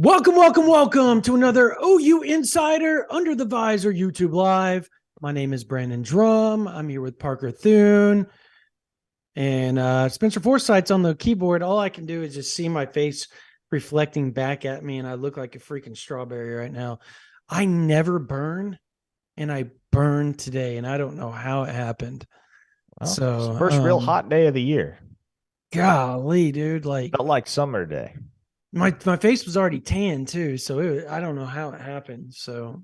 Welcome to another OU Insider Under the Visor YouTube Live. My name is Brandon Drumm. I'm here with Parker Thune. And Spencer Forsythe's on the keyboard. All I can do is just see my face reflecting back at me, and I look like a freaking strawberry right now. I never burn, and I burned today, and I don't know how it happened. Well, So, first real hot day of the year. golly, dude, like Felt like summer day. my face was already tan too, so I don't know how it happened. So,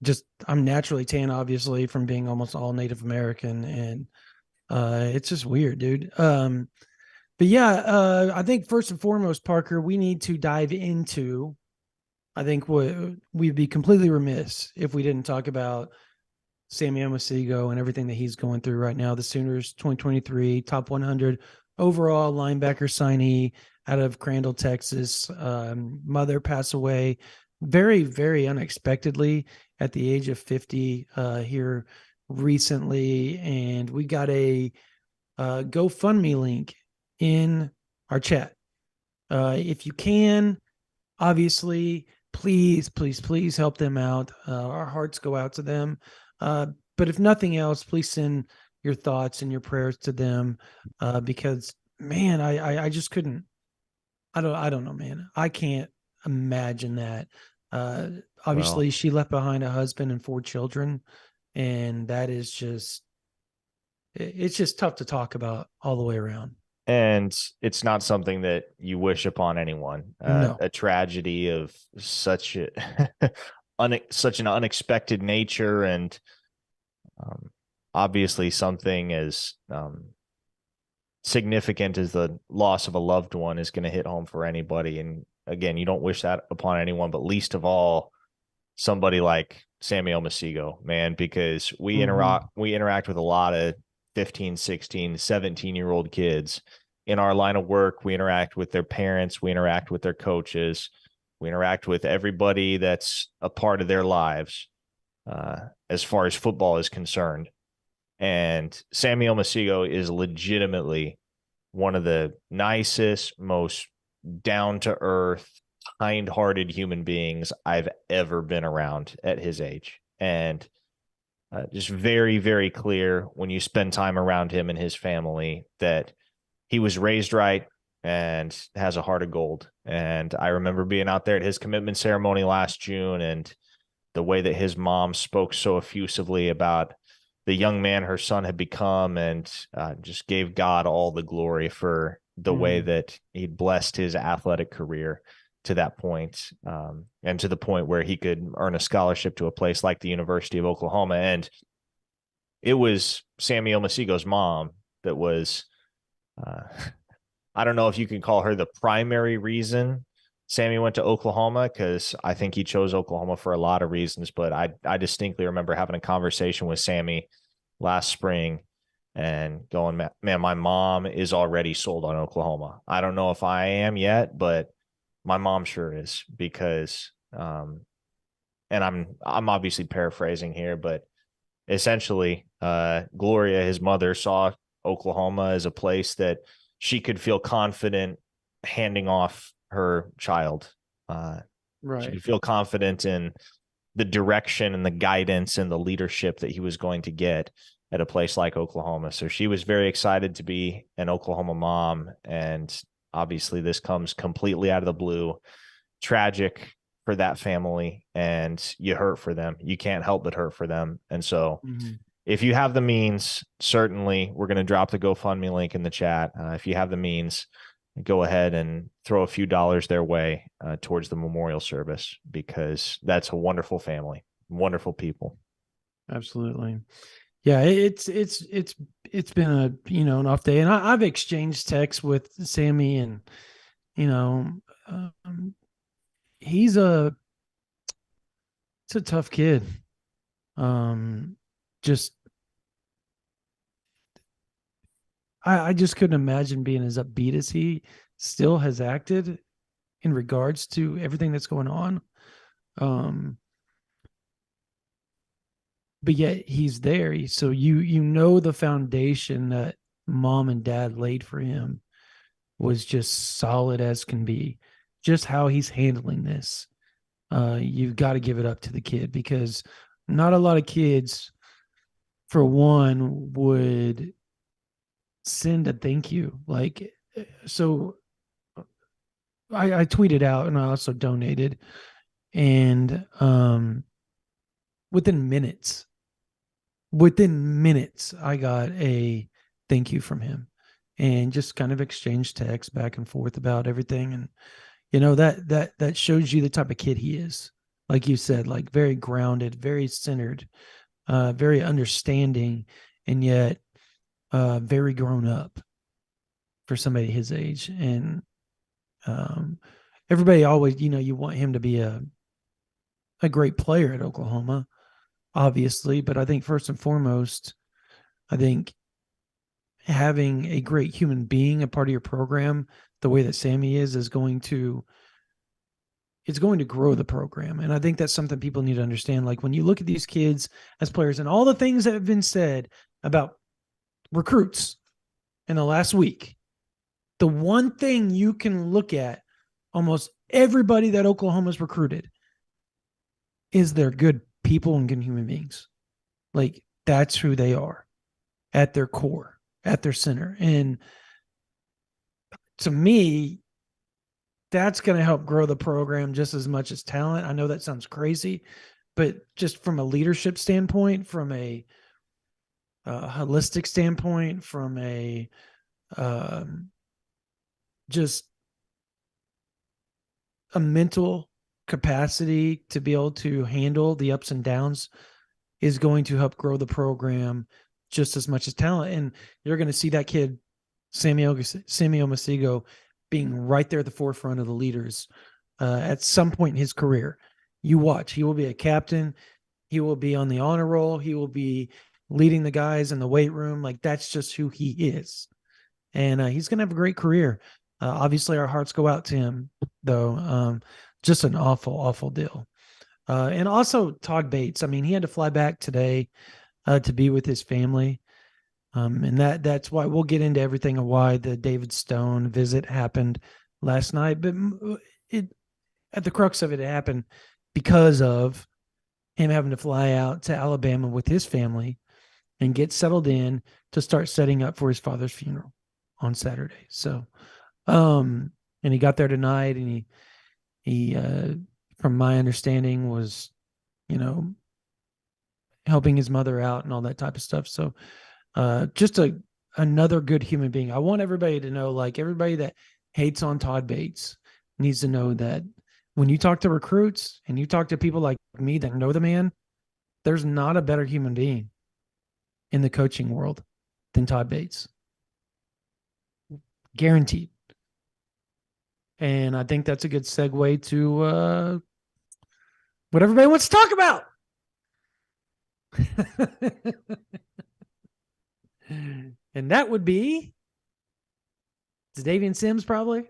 just I'm naturally tan, obviously, from being almost all Native American, and it's just weird, dude. But yeah, I think first and foremost, Parker, we need to dive into. I think we'd be completely remiss if we didn't talk about Sammy Masigo and everything that he's going through right now. The Sooners 2023 top 100 overall linebacker signee out of Crandall, Texas. Mother passed away very, very unexpectedly at the age of 50 here recently. And we got a GoFundMe link in our chat. If you can, obviously, please help them out. Our hearts go out to them. But if nothing else, please send your thoughts and your prayers to them, because man, I just couldn't. I don't know, man. I can't imagine that. Obviously, Well, she left behind a husband and 4 children, and that is just it's just tough to talk about all the way around. and it's not something that you wish upon anyone. No. A tragedy of such such an unexpected nature, and um, obviously something as significant as the loss of a loved one is going to hit home for anybody. And again, you don't wish that upon anyone, but least of all somebody like Samuel Masigo, man, because we interact with a lot of 15, 16, 17-year-old kids in our line of work. We interact with their parents, we interact with their coaches, we interact with everybody that's a part of their lives as far as football is concerned. And Samuel Masigo is legitimately one of the nicest, most down-to-earth, kind-hearted human beings I've ever been around at his age. And just very, very clear when you spend time around him and his family that he was raised right and has a heart of gold. And I remember being out there at his commitment ceremony last June, and the way that his mom spoke so effusively about the young man her son had become, and just gave God all the glory for the way that he'd blessed his athletic career to that point, and to the point where he could earn a scholarship to a place like the University of Oklahoma. And it was Samuel Masigo's mom that was, I don't know if you can call her the primary reason Sammy went to Oklahoma, because I think he chose Oklahoma for a lot of reasons. But I distinctly remember having a conversation with Sammy last spring and going, man, my mom is already sold on Oklahoma. I don't know if I am yet, but my mom sure is, because and I'm obviously paraphrasing here, but essentially Gloria, his mother, saw Oklahoma as a place that she could feel confident handing off her child. She Right. could feel confident in the direction and the guidance and the leadership that he was going to get at a place like Oklahoma. So she was very excited to be an Oklahoma mom. And obviously this comes completely out of the blue. Tragic for that family, and you hurt for them. You can't help but hurt for them. And so if you have the means, certainly we're going to drop the GoFundMe link in the chat. If you have the means, go ahead and throw a few dollars their way towards the memorial service, because that's a wonderful family, wonderful people. Absolutely. Yeah, it's been a an off day, and I've exchanged texts with Sammy, and he's it's a tough kid. Just I just couldn't imagine being as upbeat as he still has acted in regards to everything that's going on. But yet he's there. So you know the foundation that mom and dad laid for him was just solid as can be. just how he's handling this, you've got to give it up to the kid, because not a lot of kids, for one, would send a thank you. Like, so I tweeted out and I also donated, and within minutes, I got a thank you from him, and just kind of exchanged texts back and forth about everything. And that shows you the type of kid he is. Like you said, like very grounded, very centered, very understanding, and yet very grown up for somebody his age. And everybody always, you want him to be a great player at Oklahoma, obviously. But I think first and foremost, I think having a great human being a part of your program, the way that Sammy is going to, it's going to grow the program. And I think that's something people need to understand. Like, when you look at these kids as players and all the things that have been said about recruits in the last week, the one thing you can look at almost everybody that Oklahoma's recruited is they're good people and good human beings. Like, that's who they are at their core, at their center. And to me, that's going to help grow the program just as much as talent. I know that sounds crazy, but just from a leadership standpoint, from a holistic standpoint, from a just a mental capacity to be able to handle the ups and downs, is going to help grow the program just as much as talent. And you're going to see that kid, Samuel Masigo, being right there at the forefront of the leaders at some point in his career. You watch, he will be a captain. He will be on the honor roll. He will be leading the guys in the weight room. Like, that's just who he is. And he's going to have a great career. Obviously, our hearts go out to him, though. Just an awful, awful deal. And also Todd Bates. I mean, he had to fly back today to be with his family. And that's why we'll get into everything of why the David Stone visit happened last night. But at the crux of it, it happened because of him having to fly out to Alabama with his family and get settled in to start setting up for his father's funeral on Saturday. So, and he got there tonight, and he from my understanding, was, helping his mother out and all that type of stuff. So, just another good human being. I want everybody to know, like, everybody that hates on Todd Bates needs to know that when you talk to recruits and you talk to people like me that know the man, there's not a better human being in the coaching world than Todd Bates. Guaranteed. And I think that's a good segue to what everybody wants to talk about. And that would be Davian Sims, probably.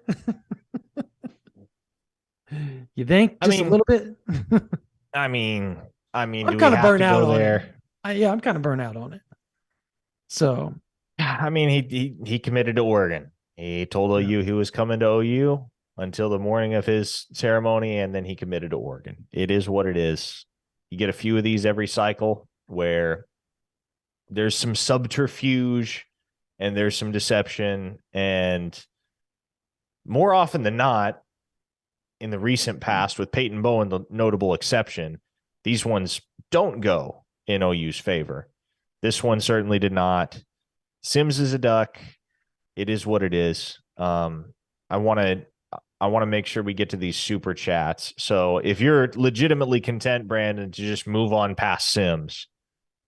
You think? Just a little bit? I mean, I'm do we kind of have burnt to out go on there? it. Yeah, I'm kind of burnt out on it. So, I mean, he committed to Oregon. He told OU he was coming to OU until the morning of his ceremony, and then he committed to Oregon. It is what it is. You get a few of these every cycle where there's some subterfuge and there's some deception, and more often than not, in the recent past, with Peyton Bowen, the notable exception, these ones don't go in OU's favor. This one certainly did not. Sims is a duck. It is what it is. I want to make sure we get to these super chats. So if you're legitimately content, Brandon, to just move on past Sims,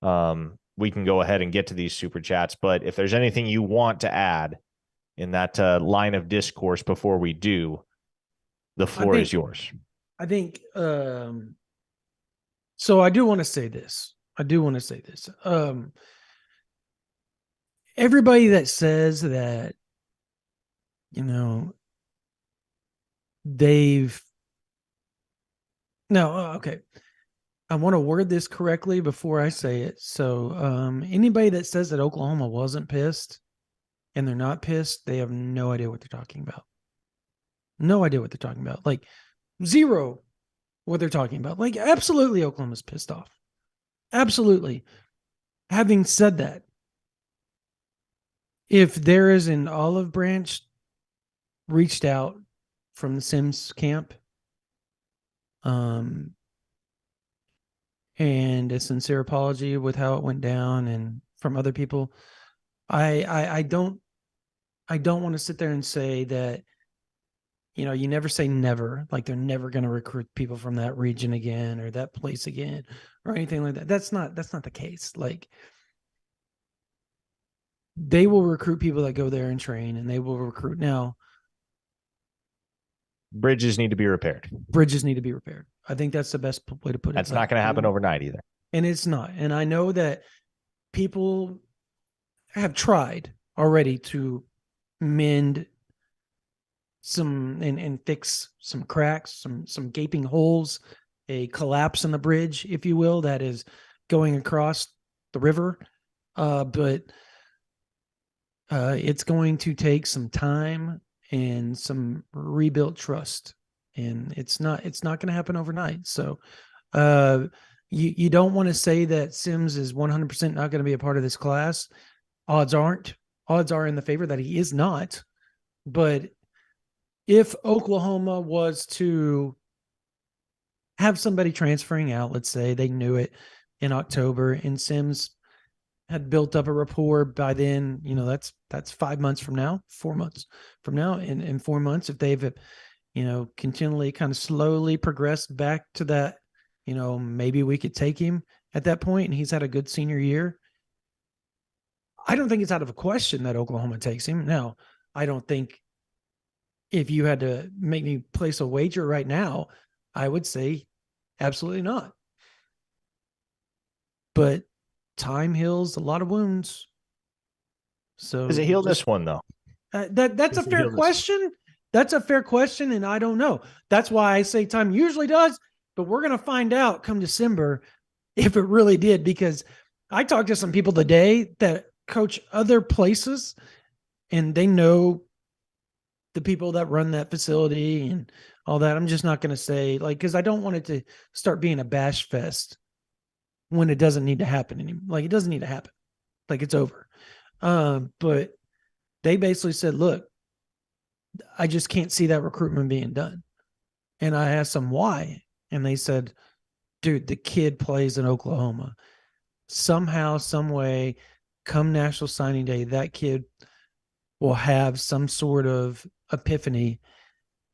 we can go ahead and get to these super chats. But if there's anything you want to add in that line of discourse before we do, the floor is yours. I think so. I do want to say this. Everybody that says that, okay. I want to word this correctly before I say it. So anybody that says that Oklahoma wasn't pissed and they're not pissed, they have no idea what they're talking about. No idea what they're talking about. Like zero what they're talking about. Like absolutely Oklahoma's pissed off. Absolutely. Having said that, if there is an olive branch reached out from the Sims camp, and a sincere apology with how it went down, and from other people, I don't want to sit there and say that, you never say never, like they're never going to recruit people from that region again or that place again or anything like that. That's not the case. Like they will recruit people that go there and train, and they will recruit. Now Bridges need to be repaired. bridges need to be repaired. I think that's the best way to put it. That's not going to happen overnight either. And it's not. And I know that people have tried already to mend some and fix some cracks, some gaping holes, a collapse in the bridge, if you will, that is going across the river. But it's going to take some time and some rebuilt trust, and it's not going to happen overnight. So you don't want to say that Sims is 100% not going to be a part of this class. Odds are in the favor that he is not. But if Oklahoma was to have somebody transferring out, let's say they knew it in October, and Sims had built up a rapport by then, that's 5 months from now, 4 months from now. In 4 months, if they've, continually kind of slowly progressed back to that, maybe we could take him at that point, and he's had a good senior year. I don't think it's out of a question that Oklahoma takes him. Now, I don't think, if you had to make me place a wager right now, I would say absolutely not. But time heals a lot of wounds. So does it heal this one though? That's a fair question. That's a fair question, and I don't know. That's why I say time usually does, but we're going to find out come December if it really did, because I talked to some people today that coach other places, and they know the people that run that facility and all that. I'm just not going to say, like, because I don't want it to start being a bash fest when it doesn't need to happen anymore. Like, it doesn't need to happen. Like, it's over. But they basically said, look, I just can't see that recruitment being done. And I asked them why. And they said, dude, the kid plays in Oklahoma. Somehow, some way, come National Signing Day, that kid will have some sort of epiphany,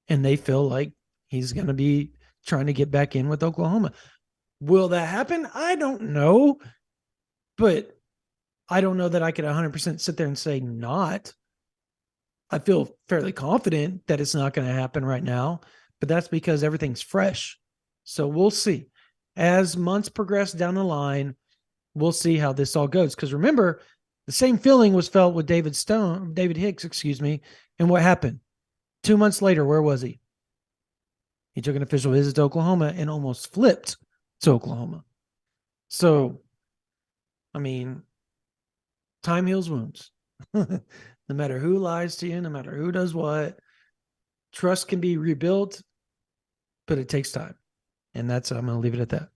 and they feel like he's going to be trying to get back in with Oklahoma. Will that happen? I don't know, but I don't know that I could 100% sit there and say not. I feel fairly confident that it's not going to happen right now, but that's because everything's fresh. So we'll see. As months progress down the line, we'll see how this all goes. Because remember, the same feeling was felt with David Hicks, and what happened? 2 months later, where was he? He took an official visit to Oklahoma and almost flipped to Oklahoma. So, I mean, time heals wounds. No matter who lies to you, no matter who does what, trust can be rebuilt, but it takes time. And I'm going to leave it at that.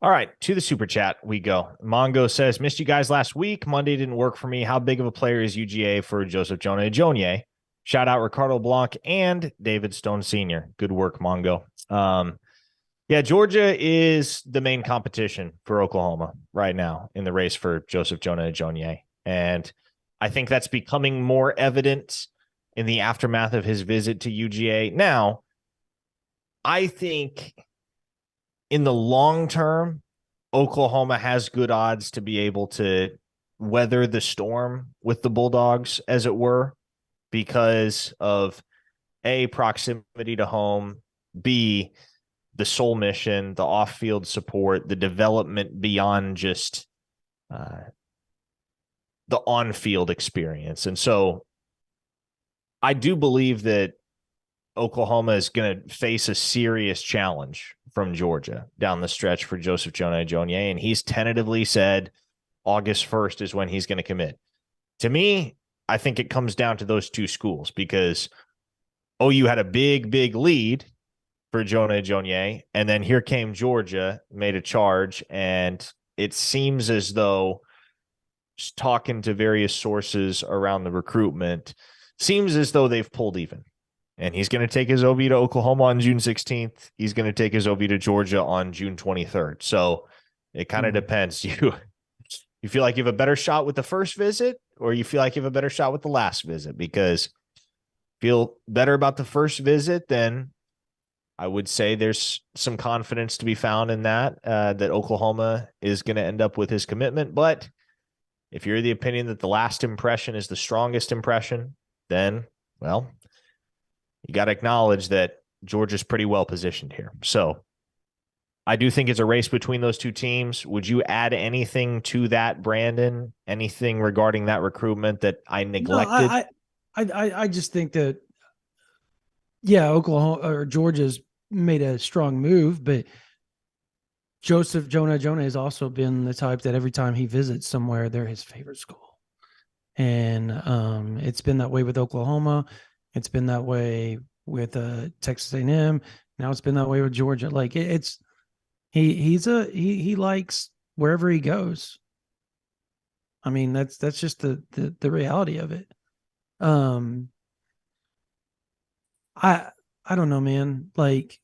All right, to the super chat we go. Mongo says, missed you guys last week. Monday didn't work for me. How big of a player is UGA for Joseph Jonah Ajonye? Shout out Ricardo Blanc and David Stone Sr. Good work, Mongo. Yeah, Georgia is the main competition for Oklahoma right now in the race for Joseph Jonah Ajonye. And I think that's becoming more evident in the aftermath of his visit to UGA. Now, I think in the long term, Oklahoma has good odds to be able to weather the storm with the Bulldogs, as it were, because of A, proximity to home, B, the soul mission, the off-field support, the development beyond just the on-field experience. And so I do believe that Oklahoma is going to face a serious challenge from Georgia down the stretch for Joseph Jonah Ajonye, and he's tentatively said August 1st is when he's going to commit. To me, I think it comes down to those two schools, because OU had a big lead for Jonah Ajonye, and then here came Georgia, made a charge, and it seems as though, just talking to various sources around the recruitment, seems as though they've pulled even. And he's going to take his OV to Oklahoma on June 16th. He's going to take his OV to Georgia on June 23rd. So it kind of depends. You feel like you have a better shot with the first visit, or you feel like you have a better shot with the last visit? Because feel better about the first visit, then I would say there's some confidence to be found in that, that Oklahoma is going to end up with his commitment. But if you're the opinion that the last impression is the strongest impression, then, well, you got to acknowledge that Georgia's pretty well positioned here. So I do think it's a race between those two teams. Would you add anything to that, Brandon? Anything regarding that recruitment that I neglected? No, I just think that, yeah, Oklahoma or Georgia's made a strong move, but Jonah has also been the type that every time he visits somewhere, they're his favorite school. And it's been that way with Oklahoma. It's been that way with Texas A&M. Now it's been that way with Georgia. Like he likes wherever he goes. I mean, that's just the reality of it. I don't know, man. Like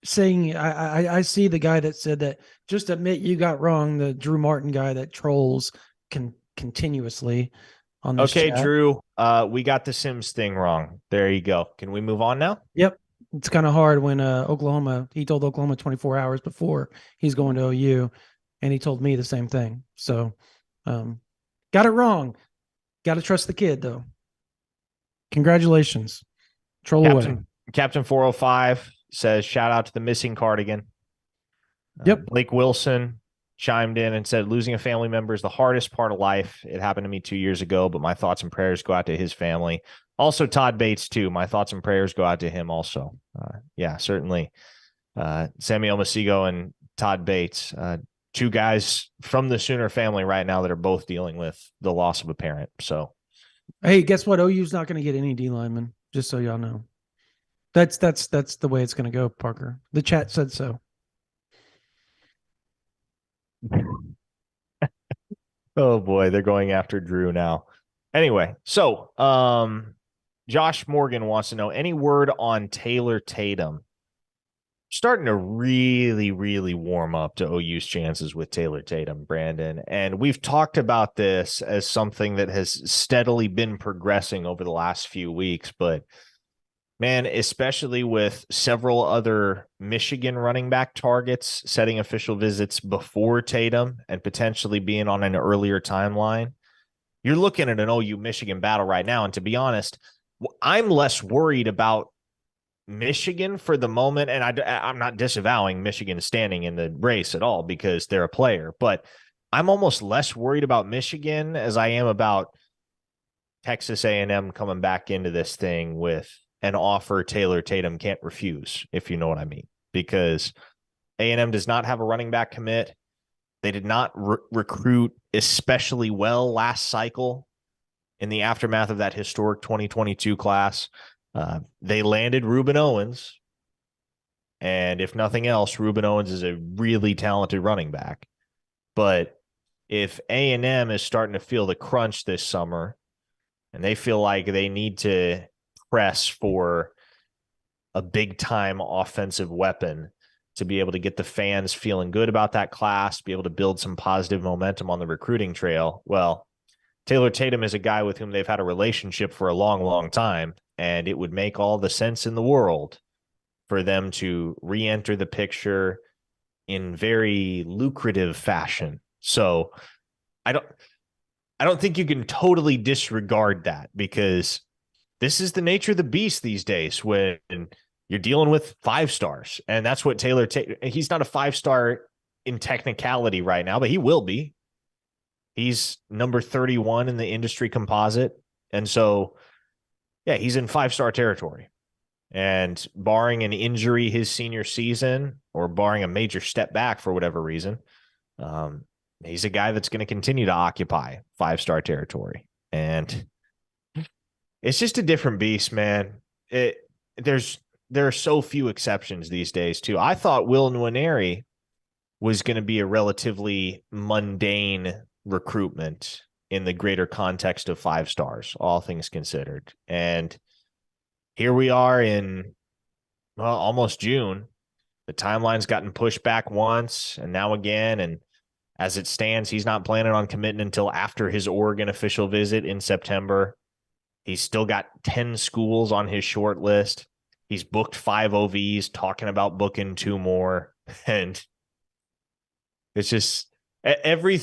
saying I see the guy that said that, just admit you got wrong, the Drew Martin guy that trolls continuously on this Okay, chat. Drew, we got the Sims thing wrong. There you go. Can we move on now? Yep. It's kind of hard when he told Oklahoma 24 hours before he's going to OU, and he told me the same thing. So got it wrong. Got to trust the kid, though. Congratulations. Troll away. Captain 405 says, shout out to the missing cardigan. Yep. Blake Wilson chimed in and said, losing a family member is the hardest part of life. It happened to me 2 years ago, but my thoughts and prayers go out to his family. Also, Todd Bates, too. My thoughts and prayers go out to him also. Yeah, certainly. Samuel Masigo and Todd Bates, two guys from the Sooner family right now that are both dealing with the loss of a parent. So, hey, guess what? OU's not going to get any D linemen, just so y'all know. That's the way it's going to go, Parker. The chat said so. oh boy, they're going after Drew now. Anyway, so Josh Morgan wants to know, any word on Taylor Tatum? Starting to really warm up to OU's chances with Taylor Tatum, Brandon. And we've talked about this as something that has steadily been progressing over the last few weeks, but man, especially with several other Michigan running back targets setting official visits before Tatum and potentially being on an earlier timeline, you're looking at an OU Michigan battle right now. And to be honest, I'm less worried about Michigan for the moment. And I'm not disavowing Michigan standing in the race at all because they're a player, but I'm almost less worried about Michigan as I am about Texas A&M coming back into this thing with an offer Taylor Tatum can't refuse, if you know what I mean, because A&M does not have a running back commit. They did not recruit especially well last cycle in the aftermath of that historic 2022 class. They landed Reuben Owens, and if nothing else, Reuben Owens is a really talented running back. But if A&M is starting to feel the crunch this summer and they feel like they need to press for a big-time offensive weapon to be able to get the fans feeling good about that class, be able to build some positive momentum on the recruiting trail, well, Taylor Tatum is a guy with whom they've had a relationship for a long time, and it would make all the sense in the world for them to re-enter the picture in very lucrative fashion. So I don't think you can totally disregard that, because this is the nature of the beast these days when you're dealing with 5 stars. And that's what Taylor Tatum, he's not a 5-star in technicality right now, but he will be. He's number 31 in the industry composite. And so, yeah, he's in 5-star territory. And barring an injury his senior season or barring a major step back for whatever reason, he's a guy that's going to continue to occupy 5-star territory. And it's just a different beast, man. there are so few exceptions these days too. I thought Will Nwaneri was going to be a relatively mundane recruitment in the greater context of 5 stars, all things considered. And here we are in, well, almost June. The timeline's gotten pushed back once and now again. And as it stands, he's not planning on committing until after his Oregon official visit in September. He's still got 10 schools on his short list. He's booked 5 OVs, talking about booking 2 more. And it's just every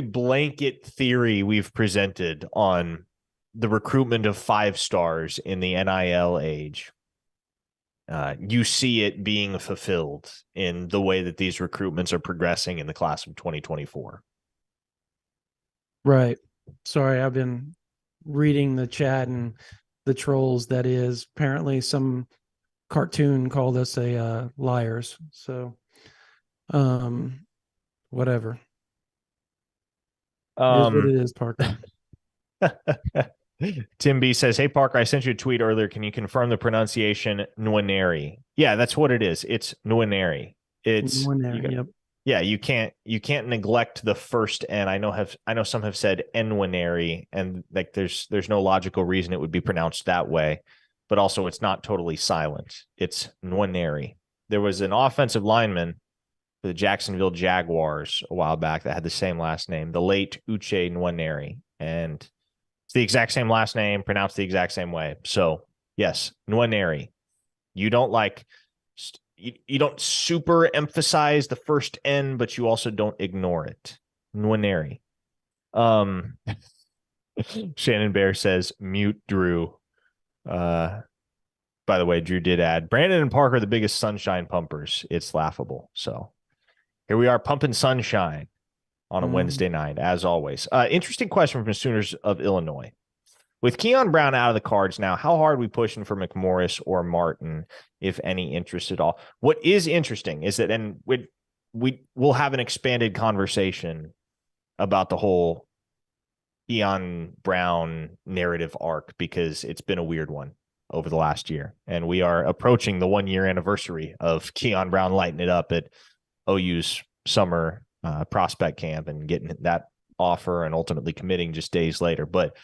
blanket theory we've presented on the recruitment of 5 stars in the NIL age. You see it being fulfilled in the way that these recruitments are progressing in the class of 2024. Right. Sorry, I've been reading the chat and the trolls. That is, apparently some cartoon called us liars. So, whatever. It is what it is, Parker. Tim B says, "Hey Parker, I sent you a tweet earlier. Can you confirm the pronunciation Nwaneri?" Yeah, that's what it is. It's Nwaneri. It's Nwaneri, yep. Yeah, you can't neglect the first N. I know some have said Nwaneri, and like there's no logical reason it would be pronounced that way, but also it's not totally silent. It's Nwaneri. There was an offensive lineman for the Jacksonville Jaguars a while back that had the same last name, the late Uche Nwaneri, and it's the exact same last name, pronounced the exact same way. So yes, Nwaneri. You don't you don't super emphasize the first N, but you also don't ignore it. Nwaneri. Shannon Bear says, mute Drew. By the way, Drew did add, Brandon and Parker are the biggest sunshine pumpers. It's laughable. So here we are pumping sunshine on a Wednesday night, as always. Interesting question from Sooners of Illinois. With Keon Brown out of the cards now, how hard are we pushing for McMorris or Martin, if any interest at all? What is interesting is that, and we'll have an expanded conversation about the whole Keon Brown narrative arc, because it's been a weird one over the last year. And we are approaching the 1-year anniversary of Keon Brown lighting it up at OU's summer prospect camp and getting that offer and ultimately committing just days later. But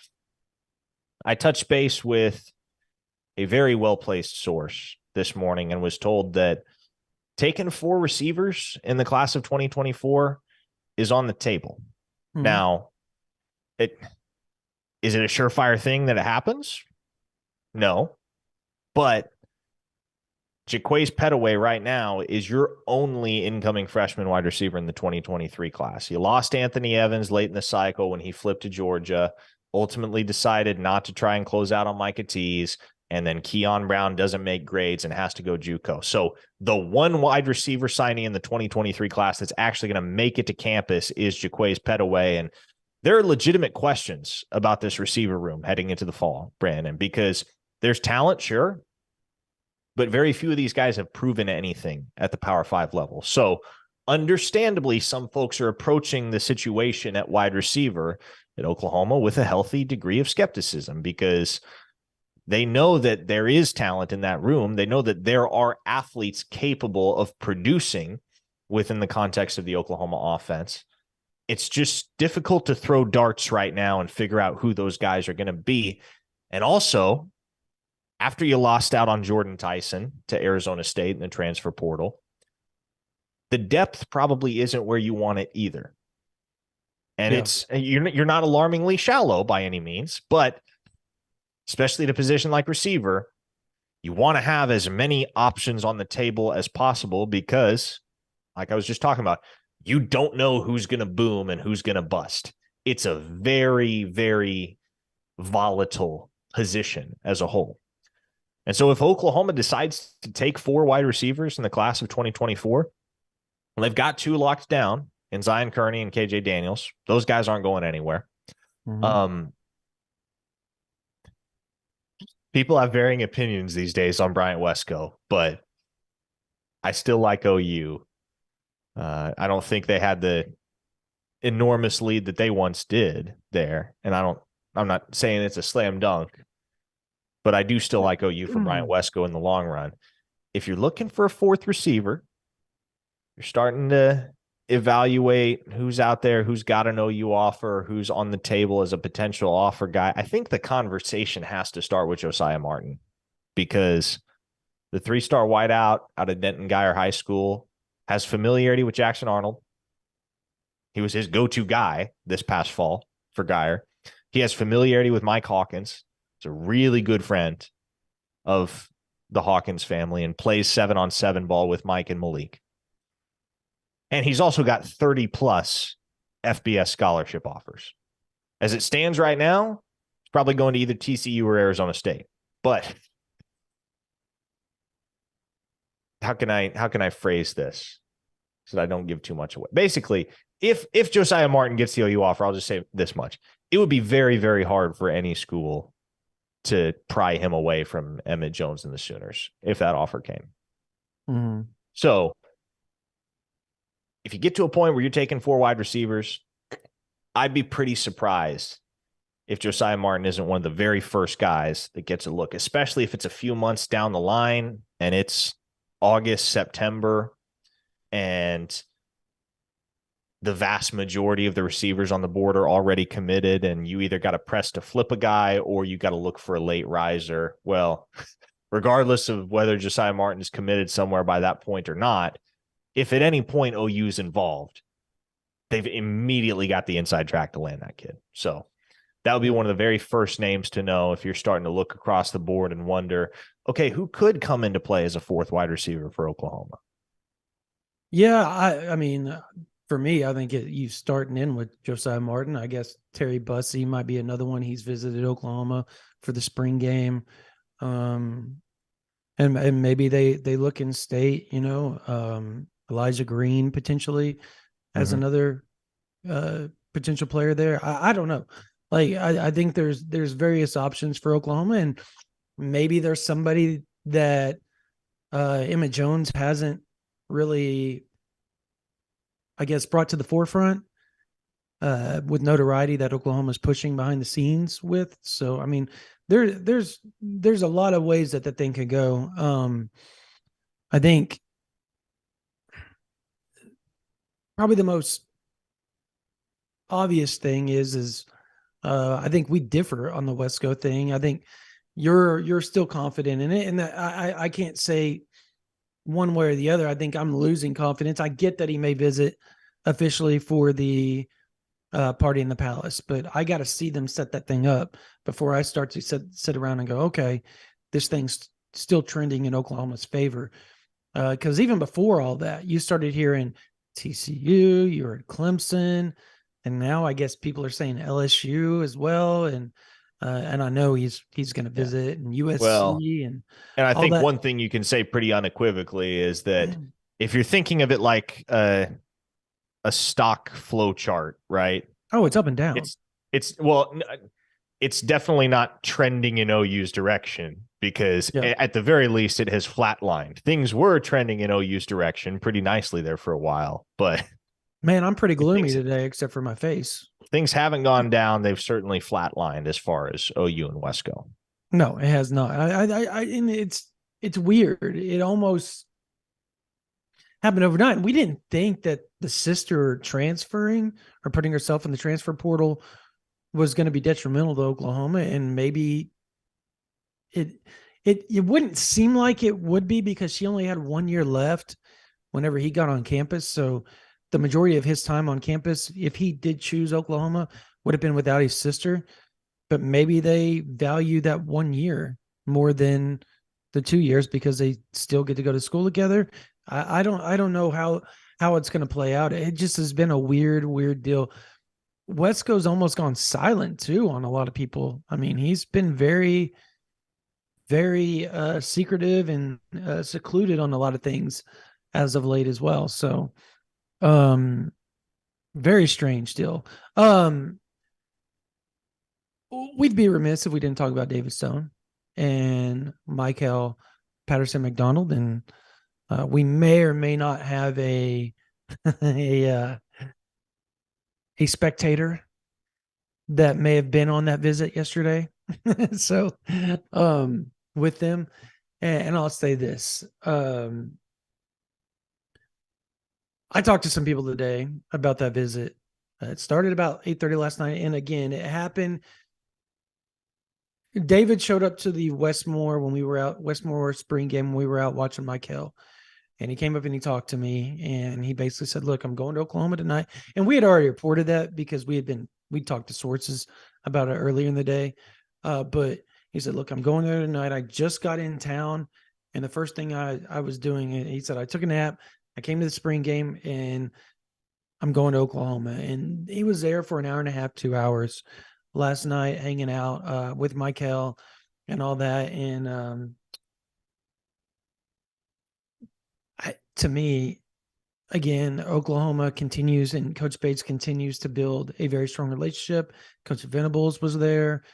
I touched base with a very well-placed source this morning and was told that taking 4 receivers in the class of 2024 is on the table. Mm-hmm. Now, is it a surefire thing that it happens? No. But Jaquaze Petaway right now is your only incoming freshman wide receiver in the 2023 class. You lost Anthony Evans late in the cycle when he flipped to Georgia, ultimately decided not to try and close out on Micah Tease, and then Keon Brown doesn't make grades and has to go JUCO. So the one wide receiver signing in the 2023 class that's actually going to make it to campus is Jaquaze Petaway. And there are legitimate questions about this receiver room heading into the fall, Brandon, because there's talent, sure, but very few of these guys have proven anything at the Power 5 level. So understandably, some folks are approaching the situation at wide receiver at Oklahoma with a healthy degree of skepticism, because they know that there is talent in that room. They know that there are athletes capable of producing within the context of the Oklahoma offense. It's just difficult to throw darts right now and figure out who those guys are going to be. And also, after you lost out on Jordan Tyson to Arizona State in the transfer portal, the depth probably isn't where you want it either. And you're not alarmingly shallow by any means, but especially at a position like receiver, you want to have as many options on the table as possible, because, like I was just talking about, you don't know who's going to boom and who's going to bust. It's a very, very volatile position as a whole. And so if Oklahoma decides to take 4 wide receivers in the class of 2024, well, they've got 2 locked down in Zion Kearney and KJ Daniels. Those guys aren't going anywhere. Mm-hmm. People have varying opinions these days on Bryant Wesco, but I still like OU. I don't think they had the enormous lead that they once did there. And I'm not saying it's a slam dunk, but I do still like OU for Bryant Wesco in the long run. If you're looking for a fourth receiver, you're starting to evaluate who's out there, who's got an OU offer, who's on the table as a potential offer guy. I think the conversation has to start with Josiah Martin, because the 3-star wideout out of Denton Guyer High School has familiarity with Jackson Arnold. He was his go-to guy this past fall for Guyer. He has familiarity with Mike Hawkins. He's a really good friend of the Hawkins family and plays 7-on-7 ball with Mike and Malik. And he's also got 30-plus FBS scholarship offers. As it stands right now, he's probably going to either TCU or Arizona State. But how can I phrase this so that I don't give too much away? Basically, if Josiah Martin gets the OU offer, I'll just say this much. It would be very, very hard for any school to pry him away from Emmett Jones and the Sooners if that offer came. Mm-hmm. So if you get to a point where you're taking 4 wide receivers, I'd be pretty surprised if Josiah Martin isn't one of the very first guys that gets a look, especially if it's a few months down the line and it's August, September, and the vast majority of the receivers on the board are already committed, and you either got to press to flip a guy or you got to look for a late riser. Well, regardless of whether Josiah Martin is committed somewhere by that point or not, if at any point OU is involved, they've immediately got the inside track to land that kid. So that would be one of the very first names to know if you're starting to look across the board and wonder, okay, who could come into play as a 4th wide receiver for Oklahoma? Yeah, I mean, for me, I think you starting in with Josiah Martin. I guess Terry Bussey might be another one. He's visited Oklahoma for the spring game. And maybe they look in state, Elijah Green potentially as another potential player there. I don't know. Like, I think there's various options for Oklahoma, and maybe there's somebody that Emmett Jones hasn't really, I guess, brought to the forefront with notoriety that Oklahoma's pushing behind the scenes with. So, I mean, there's a lot of ways that thing could go. I think probably the most obvious thing is I think we differ on the Wesco thing. I think you're still confident in it, and that I can't say one way or the other. I think I'm losing confidence. I get that he may visit officially for the party in the palace, but I got to see them set that thing up before I start to sit around and go, okay, this thing's still trending in Oklahoma's favor. Because even before all that, you started hearing TCU, you heard Clemson, and now I guess people are saying LSU as well. And I know he's going to visit and USC well, and I all think that. one thing you can say pretty unequivocally is that if you're thinking of it like a stock flow chart, right? Oh, it's up and down. It's definitely not trending in OU's direction, because at the very least it has flatlined. Things were trending in OU's direction pretty nicely there for a while, but man, I'm pretty gloomy today, except for my face. Things haven't gone down. They've certainly flatlined as far as OU and Wesco. No, it has not. And it's weird. It almost happened overnight. We didn't think that the sister transferring or putting herself in the transfer portal was going to be detrimental to Oklahoma, and maybe it wouldn't seem like it would be, because she only had 1 year left whenever he got on campus. So the majority of his time on campus, if he did choose Oklahoma, would have been without his sister. But maybe they value that 1 year more than the 2 years because they still get to go to school together. I don't know how it's going to play out. It just has been a weird deal. Wesco's almost gone silent too on a lot of people. I mean, he's been very, very secretive and secluded on a lot of things as of late as well. So, very strange deal. We'd be remiss if we didn't talk about David Stone and Michael Patterson McDonald, and we may or may not have a spectator that may have been on that visit yesterday. So, with them, and I'll say this, I talked to some people today about that visit. It started about 8:30 last night. And again, it happened. David showed up to the Westmore when we were out, Westmore spring game, when we were out watching Michael. And he came up and he talked to me, and he basically said, look, I'm going to Oklahoma tonight. And we had already reported that because we talked to sources about it earlier in the day. But he said, look, I'm going there tonight. I just got in town. And the first thing I was doing, he said, I took a nap. I came to the spring game and I'm going to Oklahoma. And he was there for an hour and a half, 2 hours last night, hanging out with Michael and all that. And to me, again, Oklahoma continues and Coach Bates continues to build a very strong relationship. Coach Venables was there.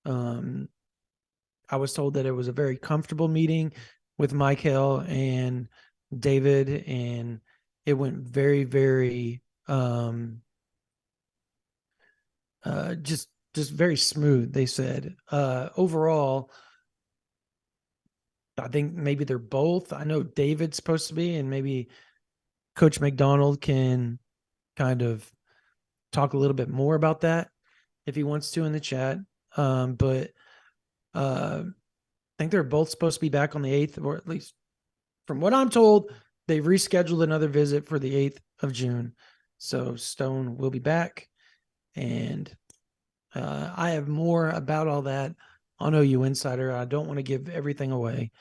I was told that it was a very comfortable meeting with Michael and David, and it went very, very just very smooth, they said. Overall, I think maybe they're both. I know David's supposed to be, and maybe Coach McDonald can kind of talk a little bit more about that if he wants to in the chat. But I think they're both supposed to be back on the 8th, or at least from what I'm told, they've rescheduled another visit for the 8th of June. So Stone will be back. And I have more about all that on OU Insider. I don't want to give everything away,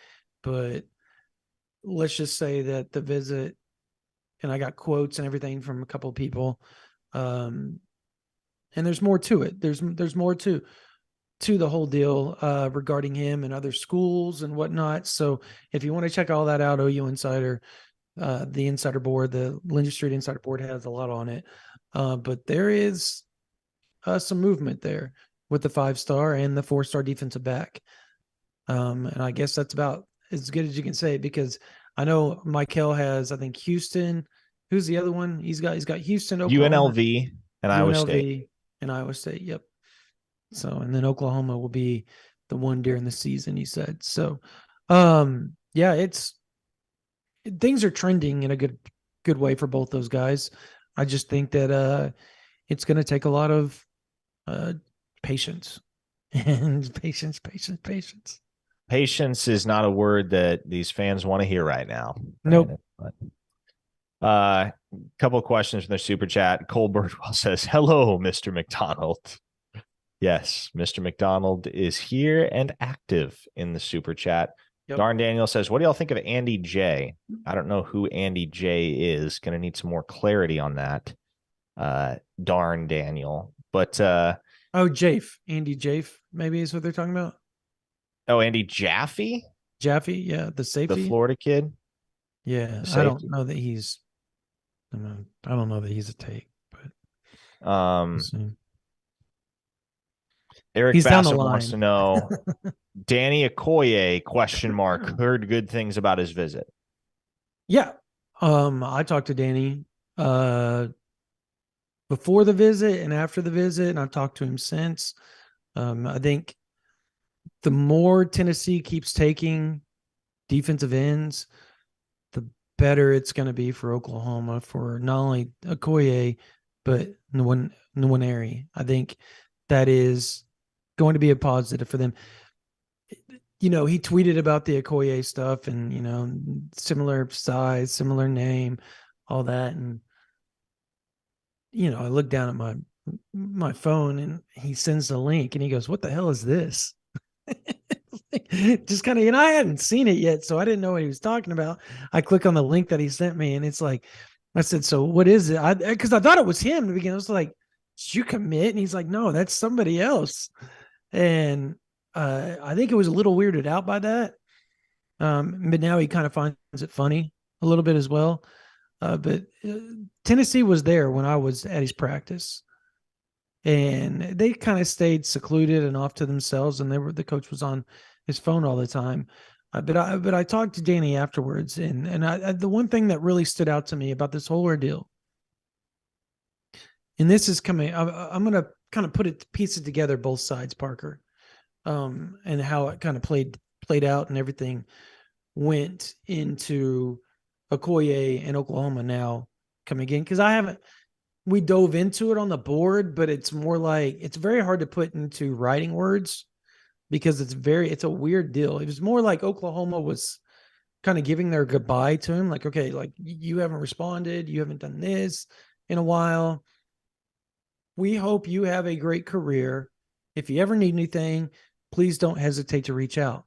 but let's just say that the visit, and I got quotes and everything from a couple of people. And there's more to it. There's more to the whole deal regarding him and other schools and whatnot. So if you want to check all that out, OU Insider, the Insider Board, the Lindsay Street Insider Board has a lot on it. But there is some movement there with the 5-star and the 4-star defensive back. And I guess that's about as good as you can say, because I know Michael has, I think, Houston. Who's the other one? He's got Houston, Oklahoma, UNLV, and Iowa State. UNLV, and Iowa State. Yep. So, and then Oklahoma will be the one during the season, he said. So, yeah, things are trending in a good way for both those guys. I just think that it's going to take a lot of patience and patience. Patience is not a word that these fans want to hear right now. Nope. Couple of questions from their super chat. Cole Birdwell says, hello, Mr. McDonald. Yes, Mr. McDonald is here and active in the super chat. Yep. Darn Daniel says, what do y'all think of Andy J? I don't know who Andy J is. Going to need some more clarity on that. Darn Daniel. But Jafe. Andy Jafe, maybe is what they're talking about. Oh, Andy Jaffe? Jaffe, yeah, the safety. The Florida kid? Yeah, I don't know that he's a take, but Eric he's Bassett wants to know, Danny Okoye, ? Heard good things about his visit. Yeah. I talked to Danny before the visit and after the visit, and I've talked to him since. I think the more Tennessee keeps taking defensive ends, the better it's going to be for Oklahoma, for not only Okoye, but Nwaneri. I think that is going to be a positive for them. You know, he tweeted about the Okoye stuff and, you know, similar size, similar name, all that. And, you know, I look down at my phone and he sends the link and he goes, what the hell is this? Just kind of, I hadn't seen it yet, so I didn't know what he was talking about. I click on the link that he sent me and it's like, I said, so what is it? Because I thought it was him to begin. I was like, did you commit? And he's like, no, that's somebody else. And I think it was a little weirded out by that. But now he kind of finds it funny a little bit as well. But Tennessee was there when I was at his practice, and they kind of stayed secluded and off to themselves. And the coach was on his phone all the time. But I talked to Danny afterwards, and the one thing that really stood out to me about this whole ordeal, and this is coming, I'm going to kind of piece it together, both sides, Parker. and how it kind of played out and everything went into Okoye and Oklahoma now coming in. Cause we dove into it on the board, but it's more like, it's very hard to put into writing words because it's a weird deal. It was more like Oklahoma was kind of giving their goodbye to him. Like, okay, like you haven't responded. You haven't done this in a while. We hope you have a great career. If you ever need anything, please don't hesitate to reach out.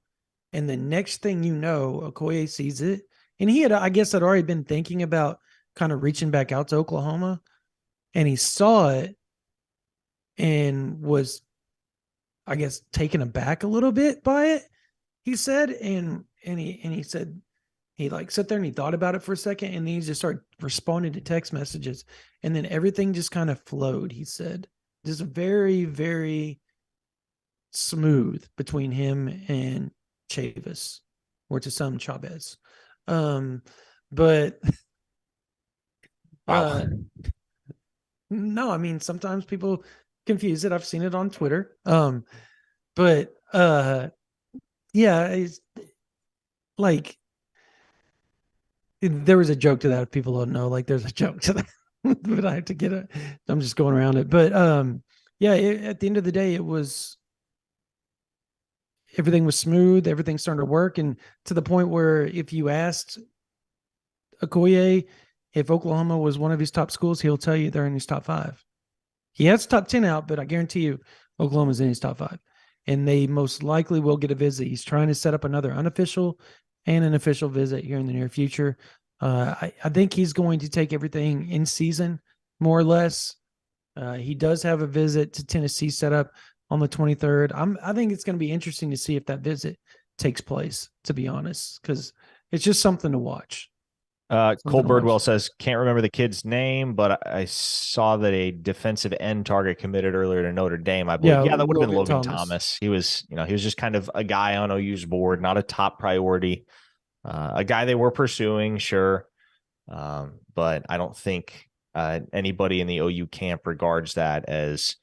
And the next thing you know, Okoye sees it. And he I guess, had already been thinking about kind of reaching back out to Oklahoma. And he saw it and was, I guess, taken aback a little bit by it, he said. And he said, he like sat there and he thought about it for a second, and then he just started responding to text messages. And then everything just kind of flowed, he said. Just very, very smooth between him and Chavis, or to some Chavez. But Wow. no, I mean, sometimes people confuse it. I've seen it on Twitter. But yeah, it's like, there was a joke to that. If people don't know, like, there's a joke to that, but I have to get it. I'm just going around it. But yeah, at the end of the day, everything was smooth. Everything started to work, and to the point where if you asked Okoye if Oklahoma was one of his top schools, he'll tell you they're in his top 5. He has top 10 out, but I guarantee you Oklahoma's in his top 5. And they most likely will get a visit. He's trying to set up another unofficial and an official visit here in the near future. I think he's going to take everything in season, more or less. He does have a visit to Tennessee set up on the 23rd. I think it's going to be interesting to see if that visit takes place, to be honest, because it's just something to watch. Cole Birdwell says, can't remember the kid's name, but I saw that a defensive end target committed earlier to Notre Dame. I believe. Yeah, that would have been Logan Thomas. He was just kind of a guy on OU's board, not a top priority. A guy they were pursuing, sure. But I don't think anybody in the OU camp regards that as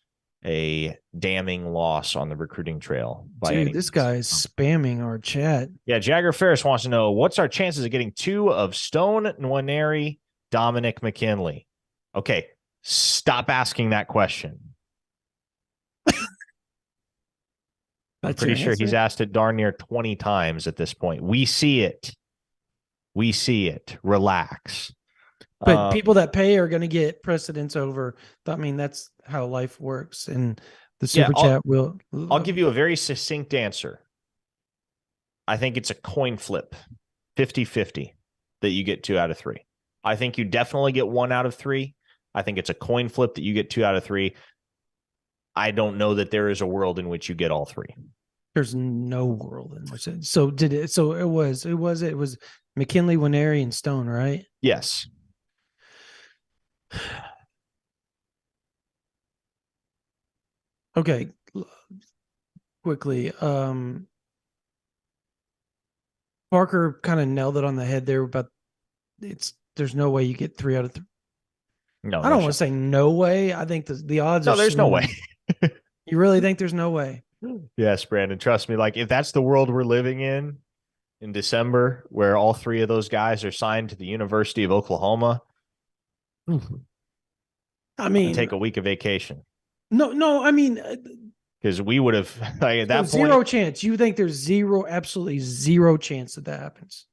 a damning loss on the recruiting trail. Dude, this guy is spamming our chat. Yeah, Jagger Ferris wants to know, what's our chances of getting 2 of Stone Nwaneri, Dominic McKinley? Okay, stop asking that question. I'm pretty sure he's asked it darn near 20 times at this point. We see it. We see it. Relax. But people that pay are going to get precedence over. I mean, that's how life works. And the super chat will. I'll give you a very succinct answer. I think it's a coin flip, 50-50, that you get 2 out of 3. I think you definitely get 1 out of 3. I think it's a coin flip that you get 2 out of 3. I don't know that there is a world in which you get all 3. There's no world in which it. So it was McKinley, Nwaneri, and Stone, right? Yes. Okay. Quickly. Parker kind of nailed it on the head there, but there's no way you get 3 out of 3. No, I don't want to say no way. I think the odds are. No, there's no way. You really think there's no way? Yes, Brandon, trust me. Like, if that's the world we're living in December, where all 3 of those guys are signed to the University of Oklahoma, I mean, take a week of vacation. No, I mean, because we would have like, at that point, 0 chance. You think there's absolutely 0 chance that happens?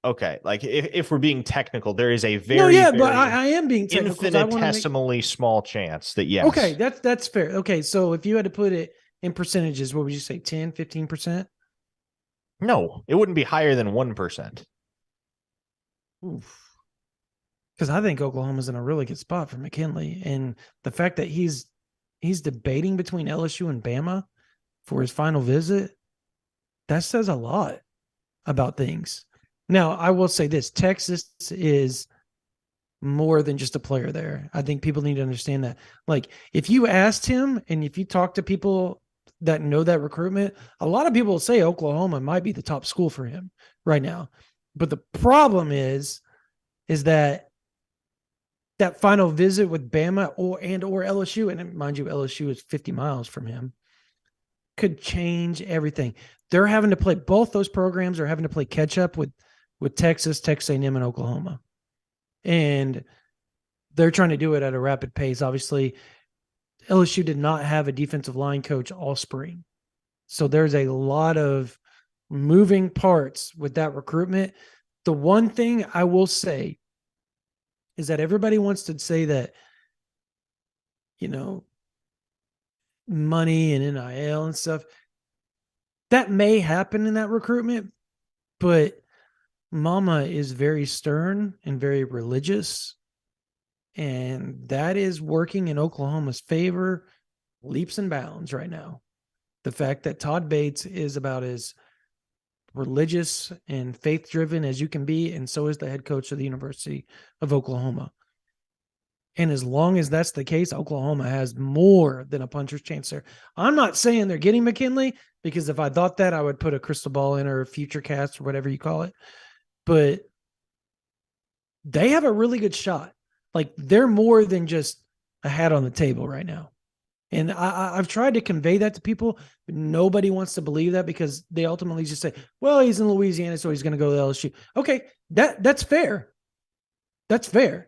Okay, like if we're being technical, there is a very but I am being technical. Infinitesimally small chance that yes. Okay, that's fair. Okay, so if you had to put it in percentages, what would you say? 10, 15%? No, it wouldn't be higher than 1%. Because I think Oklahoma's in a really good spot for McKinley, and the fact that he's debating between LSU and Bama for his final visit, that says a lot about things. Now, I will say this: Texas is more than just a player there. I think people need to understand that. Like, if you asked him and if you talk to people that know that recruitment, a lot of people will say Oklahoma might be the top school for him right now. But the problem is that final visit with Bama or LSU, and mind you, LSU is 50 miles from him, could change everything. They're having to play, both those programs are having to play catch up with Texas, Texas A&M, and Oklahoma. And they're trying to do it at a rapid pace. Obviously, LSU did not have a defensive line coach all spring. So there's a lot of moving parts with that recruitment. The one thing I will say is that everybody wants to say that, money and NIL and stuff, that may happen in that recruitment, but Mama is very stern and very religious. And that is working in Oklahoma's favor leaps and bounds right now. The fact that Todd Bates is about as religious and faith-driven as you can be, and so is the head coach of the University of Oklahoma. And as long as that's the case, Oklahoma has more than a puncher's chance there. I'm not saying they're getting McKinley, because if I thought that, I would put a crystal ball in, or a future cast, or whatever you call it. But they have a really good shot. Like, they're more than just a hat on the table right now. And I've tried to convey that to people, but nobody wants to believe that, because they ultimately just say, well, he's in Louisiana, so he's going to go to LSU. Okay, that's fair. That's fair.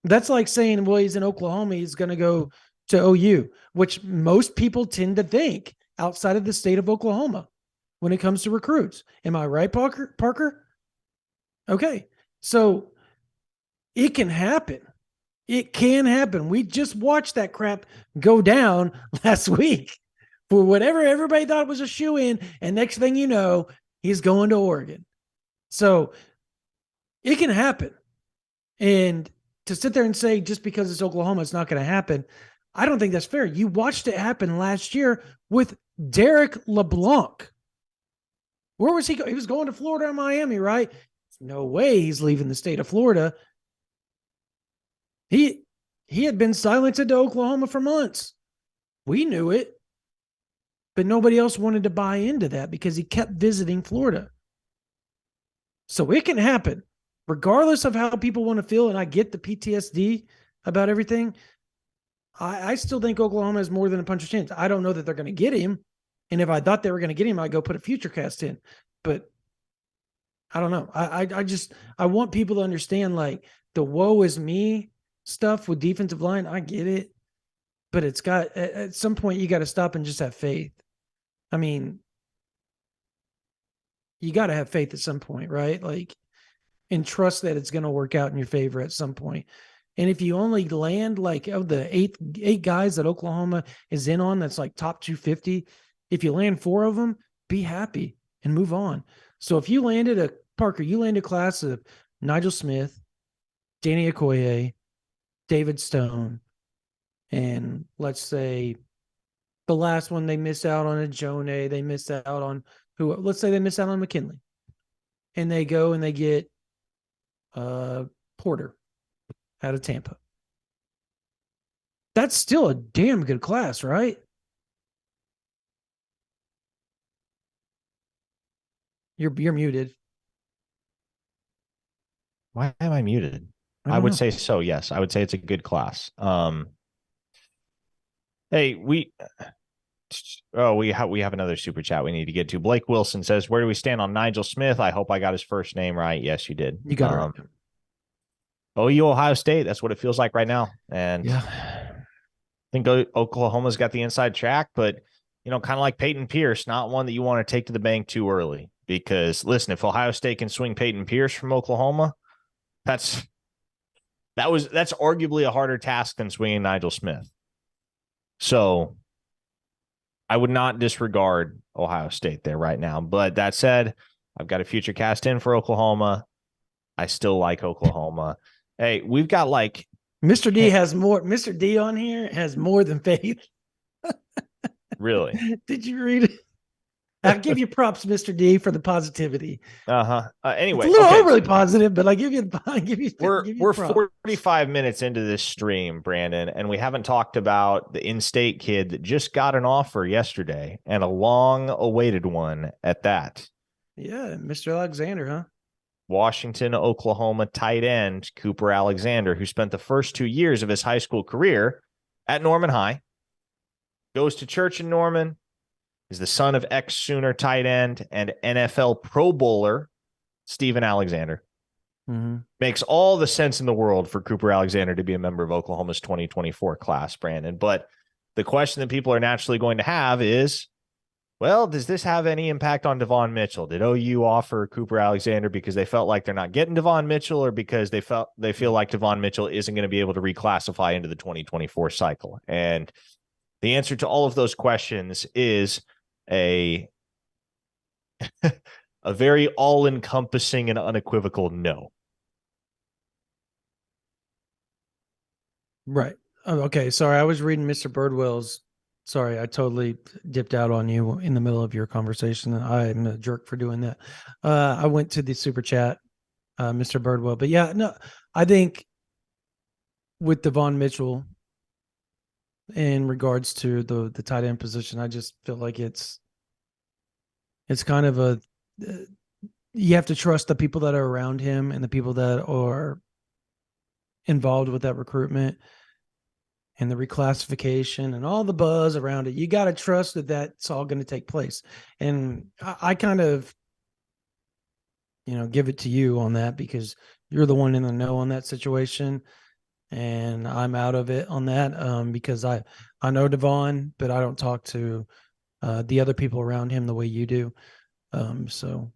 That's like saying, well, he's in Oklahoma, he's going to go to OU, which most people tend to think outside of the state of Oklahoma when it comes to recruits. Am I right, Parker? Okay, so it can happen. It can happen. We just watched that crap go down last week for whatever everybody thought was a shoe-in, and next thing you know, he's going to Oregon. So it can happen. And to sit there and say just because it's Oklahoma, it's not going to happen, I don't think that's fair. You watched it happen last year with Derek LeBlanc. Where was he? He was going to Florida or Miami, right? No way he's leaving the state of Florida. He had been silenced to Oklahoma for months. We knew it, but nobody else wanted to buy into that because he kept visiting Florida. So it can happen, regardless of how people want to feel. And I get the PTSD about everything. I still think Oklahoma has more than a puncher's chance. I don't know that they're going to get him. And if I thought they were going to get him, I'd go put a future cast in. But I don't know. I want people to understand, like, the woe is me stuff with defensive line. I get it, but it's got, at some point you got to stop and just have faith. I mean, you got to have faith at some point, right? Like, and trust that it's going to work out in your favor at some point. And if you only land, like, of the eight guys that Oklahoma is in on, that's like top 250, if you land 4 of them, be happy and move on. So if you landed a class of Nigel Smith, Danny Okoye, David Stone, and let's say the last one they missed out on a Jonah, they missed out on let's say they missed out on McKinley, and they go and they get Porter out of Tampa. That's still a damn good class, right? You're muted. Why am I muted? I would say so. Yes, I would say it's a good class. Hey, we have another super chat we need to get to. Blake Wilson says, "Where do we stand on Nigel Smith? I hope I got his first name right." Yes, you did. You got it right. OU Ohio State. That's what it feels like right now. And yeah, I think Oklahoma's got the inside track, but kind of like Peyton Pierce, not one that you want to take to the bank too early. Because listen, if Ohio State can swing Peyton Pierce from Oklahoma, that's arguably a harder task than swinging Nigel Smith. So I would not disregard Ohio State there right now. But that said, I've got a future cast in for Oklahoma. I still like Oklahoma. Hey, we've got like Mr. D has more. Mr. D on here has more than faith. Really? Did you read it? I'll give you props, Mr. D, for the positivity. Anyway, it's a little overly positive, but we're 45 minutes into this stream, Brandon, and we haven't talked about the in-state kid that just got an offer yesterday, and a long-awaited one at that. Yeah, Mr. Alexander, huh? Washington, Oklahoma tight end Cooper Alexander, who spent the first 2 years of his high school career at Norman High, goes to church in Norman. is the son of ex-Sooner tight end and NFL Pro Bowler Steven Alexander. Mm-hmm. Makes all the sense in the world for Cooper Alexander to be a member of Oklahoma's 2024 class, Brandon. But the question that people are naturally going to have is, well, does this have any impact on Devon Mitchell? Did OU offer Cooper Alexander because they felt like they're not getting Devon Mitchell, or because they feel like Devon Mitchell isn't going to be able to reclassify into the 2024 cycle? And the answer to all of those questions is a a very all-encompassing and unequivocal no. Right. Oh, okay. Sorry. I was reading Mr. Birdwell's. Sorry. I totally dipped out on you in the middle of your conversation. I'm a jerk for doing that. I went to the super chat, Mr. Birdwell, but yeah, no, I think with Devon Mitchell in regards to the tight end position, I just feel like it's kind of a, you have to trust the people that are around him and the people that are involved with that recruitment and the reclassification and all the buzz around it. You got to trust that that's all going to take place. And I kind of, give it to you on that, because you're the one in the know on that situation. And I'm out of it on that, because I know Devon, but I don't talk to the other people around him the way you do. So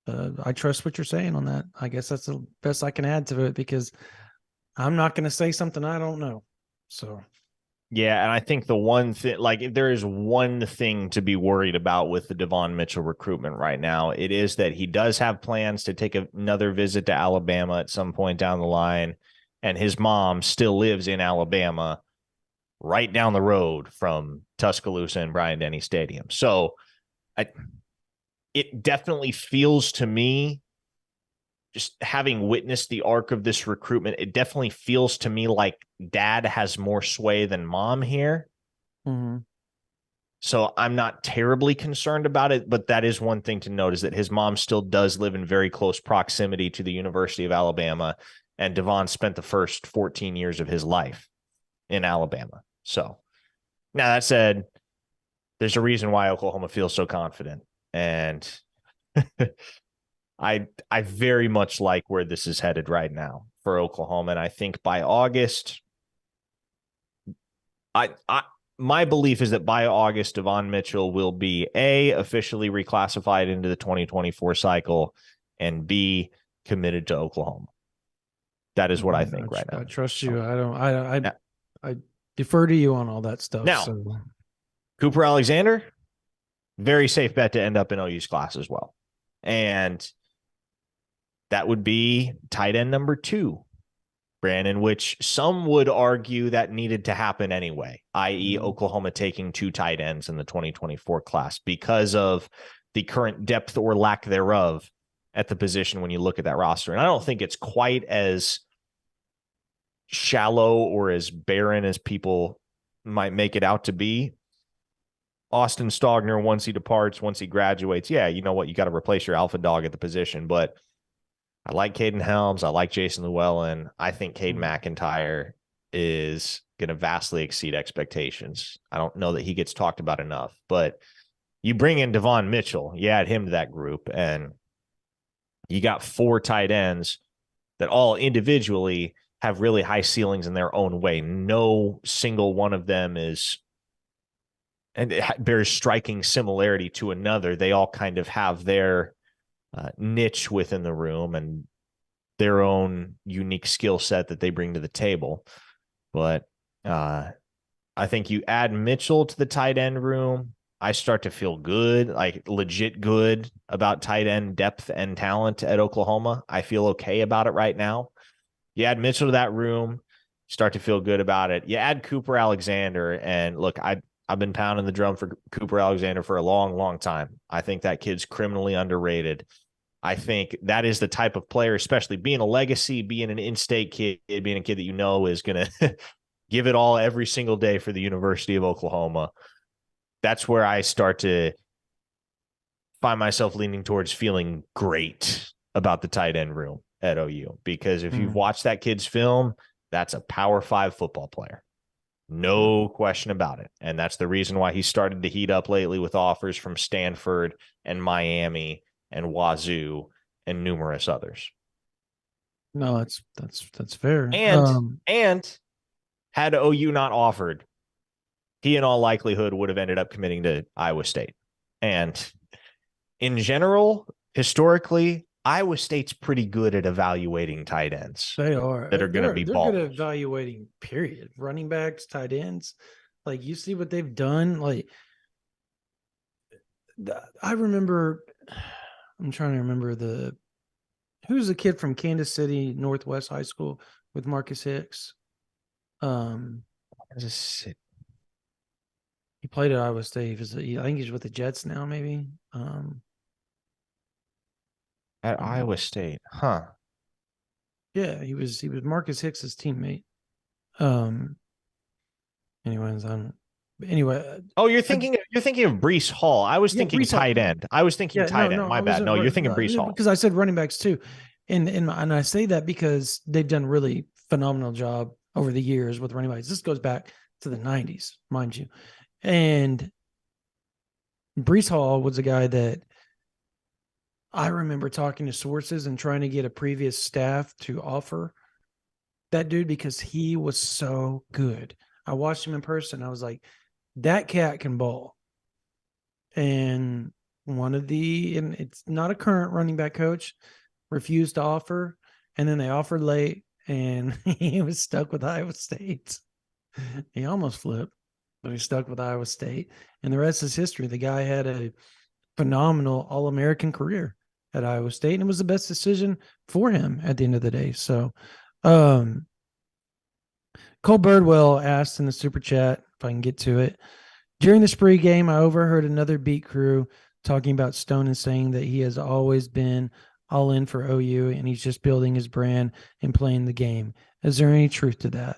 I trust what you're saying on that. I guess that's the best I can add to it, because I'm not going to say something I don't know. So, yeah, and I think the one thing, like, if there is one thing to be worried about with the Devon Mitchell recruitment right now, it is that he does have plans to take another visit to Alabama at some point down the line, and his mom still lives in Alabama, right down the road from Tuscaloosa and Bryant-Denny Stadium. So it definitely feels to me, just having witnessed the arc of this recruitment, it definitely feels to me like dad has more sway than mom here. mm-hmm. So I'm not terribly concerned about it, but that is one thing to note, is that his mom still does live in very close proximity to the University of Alabama, and Devon spent the first 14 years of his life in Alabama. So now, that said, there's a reason why Oklahoma feels so confident, and I very much like where this is headed right now for Oklahoma. And I think by August, my belief is that by August, Devon Mitchell will be A, officially reclassified into the 2024 cycle, and B, committed to Oklahoma. That is what I think right now. I trust you. I defer to you on all that stuff. Now, so. Cooper Alexander, very safe bet to end up in OU's class as well. And that would be tight end number 2, Brandon, which some would argue that needed to happen anyway, i.e. Oklahoma taking 2 tight ends in the 2024 class because of the current depth or lack thereof at the position when you look at that roster. And I don't think it's quite as shallow or as barren as people might make it out to be. Austin Stogner, once he departs, once he graduates, yeah, you know what? You got to replace your alpha dog at the position. But I like Caden Helms. I like Jason Llewellyn. I think Cade McIntyre is going to vastly exceed expectations. I don't know that he gets talked about enough, but you bring in Devon Mitchell, you add him to that group, and you got 4 tight ends that all individually have really high ceilings in their own way. No single one of them is, and it bears striking similarity to another. They all kind of have their niche within the room and their own unique skill set that they bring to the table. But I think you add Mitchell to the tight end room, I start to feel good, like legit good about tight end depth and talent at Oklahoma. I feel okay about it right now. You add Mitchell to that room, start to feel good about it. You add Cooper Alexander, and look, I've been pounding the drum for Cooper Alexander for a long, long time. I think that kid's criminally underrated. I think that is the type of player, especially being a legacy, being an in-state kid, being a kid that you know is going to give it all every single day for the University of Oklahoma. That's where I start to find myself leaning towards feeling great about the tight end room at OU. Because if you've watched that kid's film, that's a Power 5 football player. No question about it. And that's the reason why he started to heat up lately with offers from Stanford and Miami and Wazoo and numerous others. No, that's fair. And had OU not offered, he in all likelihood would have ended up committing to Iowa State. And in general, historically, Iowa State's pretty good at evaluating tight ends. They are. That are going to be they're good at ballers. evaluating, period. Running backs, tight ends. Like, you see what they've done. Like, I remember, I'm trying to remember who's the kid from Kansas City Northwest High School with Marcus Hicks. He played at Iowa State. I think he's with the Jets now, maybe. At Iowa State, huh? Yeah, he was Marcus Hicks's teammate. Anyway. Oh, you're thinking of Breece Hall. I was thinking tight end. I was thinking tight end. My bad. No, you're thinking Breece Hall. Because I said running backs too. And I say that because they've done really phenomenal job over the years with running backs. This goes back to the 90s, mind you. And Breece Hall was a guy that I remember talking to sources and trying to get a previous staff to offer that dude because he was so good. I watched him in person. I was like, that cat can ball. And and it's not a current running back coach, refused to offer. And then they offered late and he was stuck with Iowa State. He almost flipped, but he stuck with Iowa State. And the rest is history. The guy had a phenomenal All-American career at Iowa State, and it was the best decision for him at the end of the day. So, Cole Birdwell asked in the super chat, if I can get to it, during the Spree game, I overheard another beat crew talking about Stone and saying that he has always been all in for OU and he's just building his brand and playing the game. Is there any truth to that?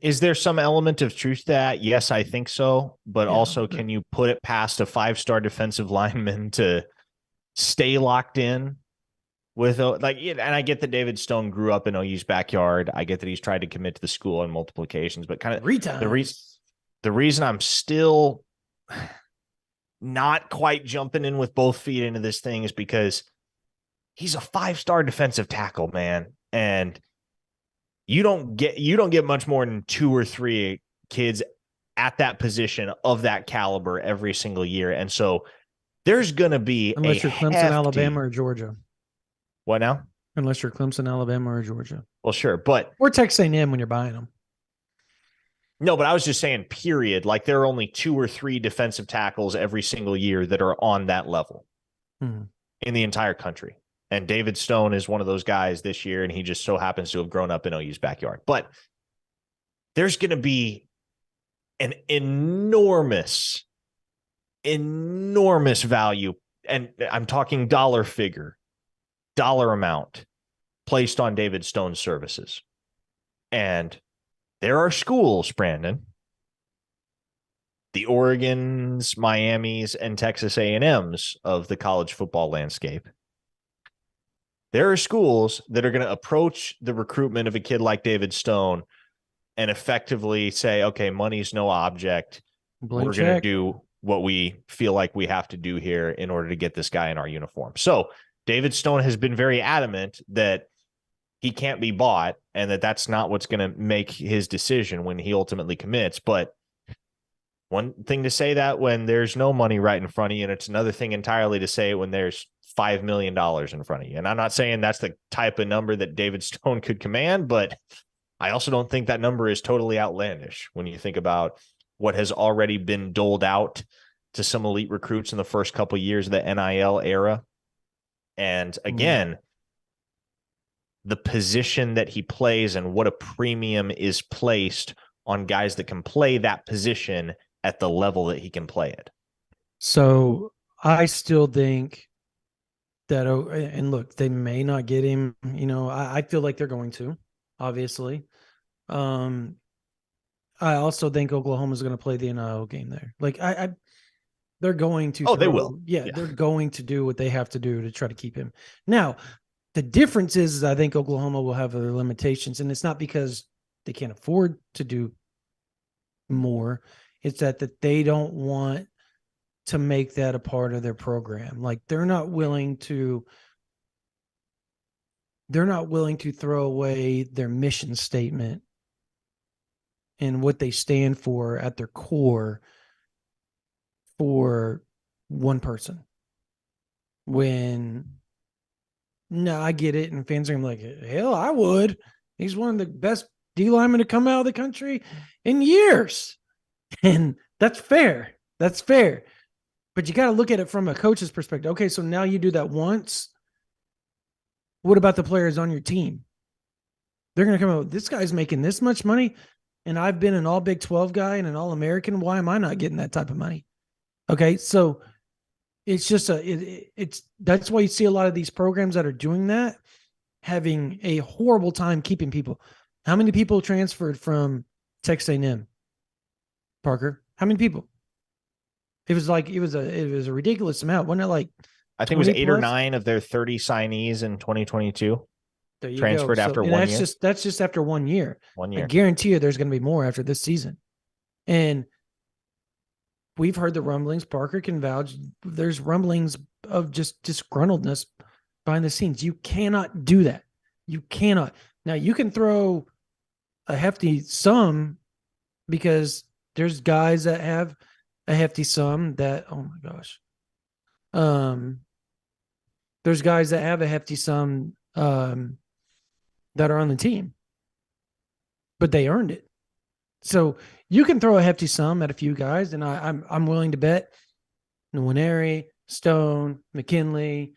Is there some element of truth to that? Yes, I think so. But also, can you put it past a 5-star defensive lineman to stay locked in with and I get that David Stone grew up in OU's backyard. I get that he's tried to commit to the school on multiple occasions, but kind of the reason I'm still not quite jumping in with both feet into this thing is because he's a 5-star defensive tackle, man. And you don't get much more than 2 or 3 kids at that position of that caliber every single year. And so there's going to be unless you're Clemson, Alabama, or Georgia. What now? Unless you're Clemson, Alabama, or Georgia. Well, sure, but or Texas A&M when you're buying them. No, but I was just saying, period. Like, there are only 2 or 3 defensive tackles every single year that are on that level in the entire country. And David Stone is one of those guys this year, and he just so happens to have grown up in OU's backyard. But there's going to be an enormous value, and I'm talking dollar amount placed on David Stone's services. And there are schools, Brandon, the Oregons, Miamis, and Texas A&Ms of the college football landscape. There are schools that are going to approach the recruitment of a kid like David Stone and effectively say, okay, money's no object. We're going to do what we feel like we have to do here in order to get this guy in our uniform. So David Stone has been very adamant that he can't be bought and that's not what's going to make his decision when he ultimately commits. But one thing to say that when there's no money right in front of you, and it's another thing entirely to say when there's $5 million in front of you. And I'm not saying that's the type of number that David Stone could command, but I also don't think that number is totally outlandish when you think about what has already been doled out to some elite recruits in the first couple of years of the NIL era. And again, the position that he plays and what a premium is placed on guys that can play that position at the level that he can play it. So I still think that, and look, they may not get him, I feel like they're going to, obviously. I also think Oklahoma's going to play the NIL game there. Like they're going to. They will. Yeah, they're going to do what they have to do to try to keep him. Now, The difference is I think Oklahoma will have other limitations, and it's not because they can't afford to do more. It's that they don't want to make that a part of their program. Like they're not willing to throw away their mission statement and what they stand for at their core for one person. When no, I get it, and fans are gonna be like, hell, I would. He's one of the best D linemen to come out of the country in years. And that's fair. That's fair. But you got to look at it from a coach's perspective. Okay, so now you do that once. What about the players on your team? They're going to come out, this guy's making this much money, and I've been an all Big 12 guy and an all American. Why am I not getting that type of money? Okay, so it's just that's why you see a lot of these programs that are doing that having a horrible time keeping people. How many people transferred from Texas A&M, Parker? How many people? It was a ridiculous amount. Wasn't it like I think it was 8 or plus? 9 of their 30 signees in 2022 There you transferred go. after and 1 year. That's just after 1 year. 1 I year. guarantee you there's going to be more after this season. And we've heard the rumblings. Parker can vouch. There's rumblings of just disgruntledness behind the scenes. You cannot do that. You cannot. Now you can throw a hefty sum because there's guys that have a hefty sum that, oh my gosh. There's guys that have a hefty sum that are on the team, but they earned it. So you can throw a hefty sum at a few guys, and I'm willing to bet Nwaneri, Stone, McKinley,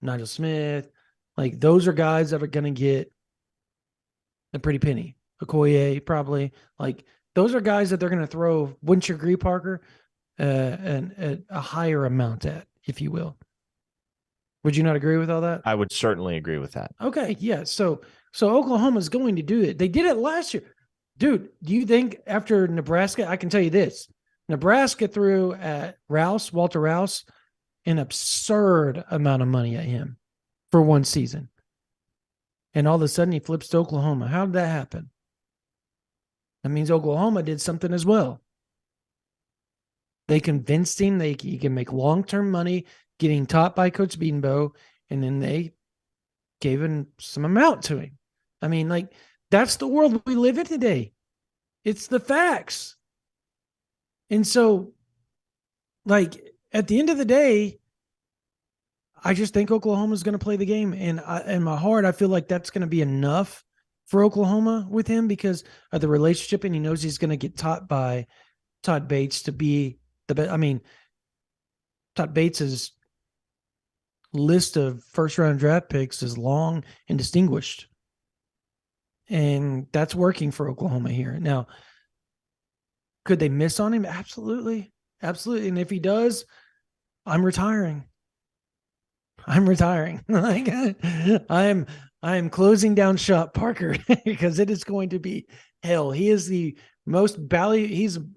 Nigel Smith, like those are guys that are going to get a pretty penny. Okoye probably, like those are guys that they're going to throw. Wouldn't you agree, Parker? A higher amount at, if you will. Would you not agree with all that? I would certainly agree with that. Okay, yeah. So Oklahoma's going to do it. They did it last year. Dude, do you think after Nebraska, I can tell you this, Nebraska threw at Walter Rouse, an absurd amount of money at him for one season. And all of a sudden he flips to Oklahoma. How did that happen? That means Oklahoma did something as well. They convinced him he can make long-term money getting taught by Coach Beanbo, and then they gave him some amount to him. I mean, like, that's the world we live in today. It's the facts. And so, like, at the end of the day, I just think Oklahoma's going to play the game. And in my heart, I feel like that's going to be enough for Oklahoma with him because of the relationship, and he knows he's going to get taught by Todd Bates to be the best. I mean, Todd Bates's list of first-round draft picks is long and distinguished. And that's working for Oklahoma here. Now, could they miss on him? Absolutely. Absolutely. And if he does, I'm retiring. Like I am closing down shop, Parker, because it is going to be hell. He is the most valuable.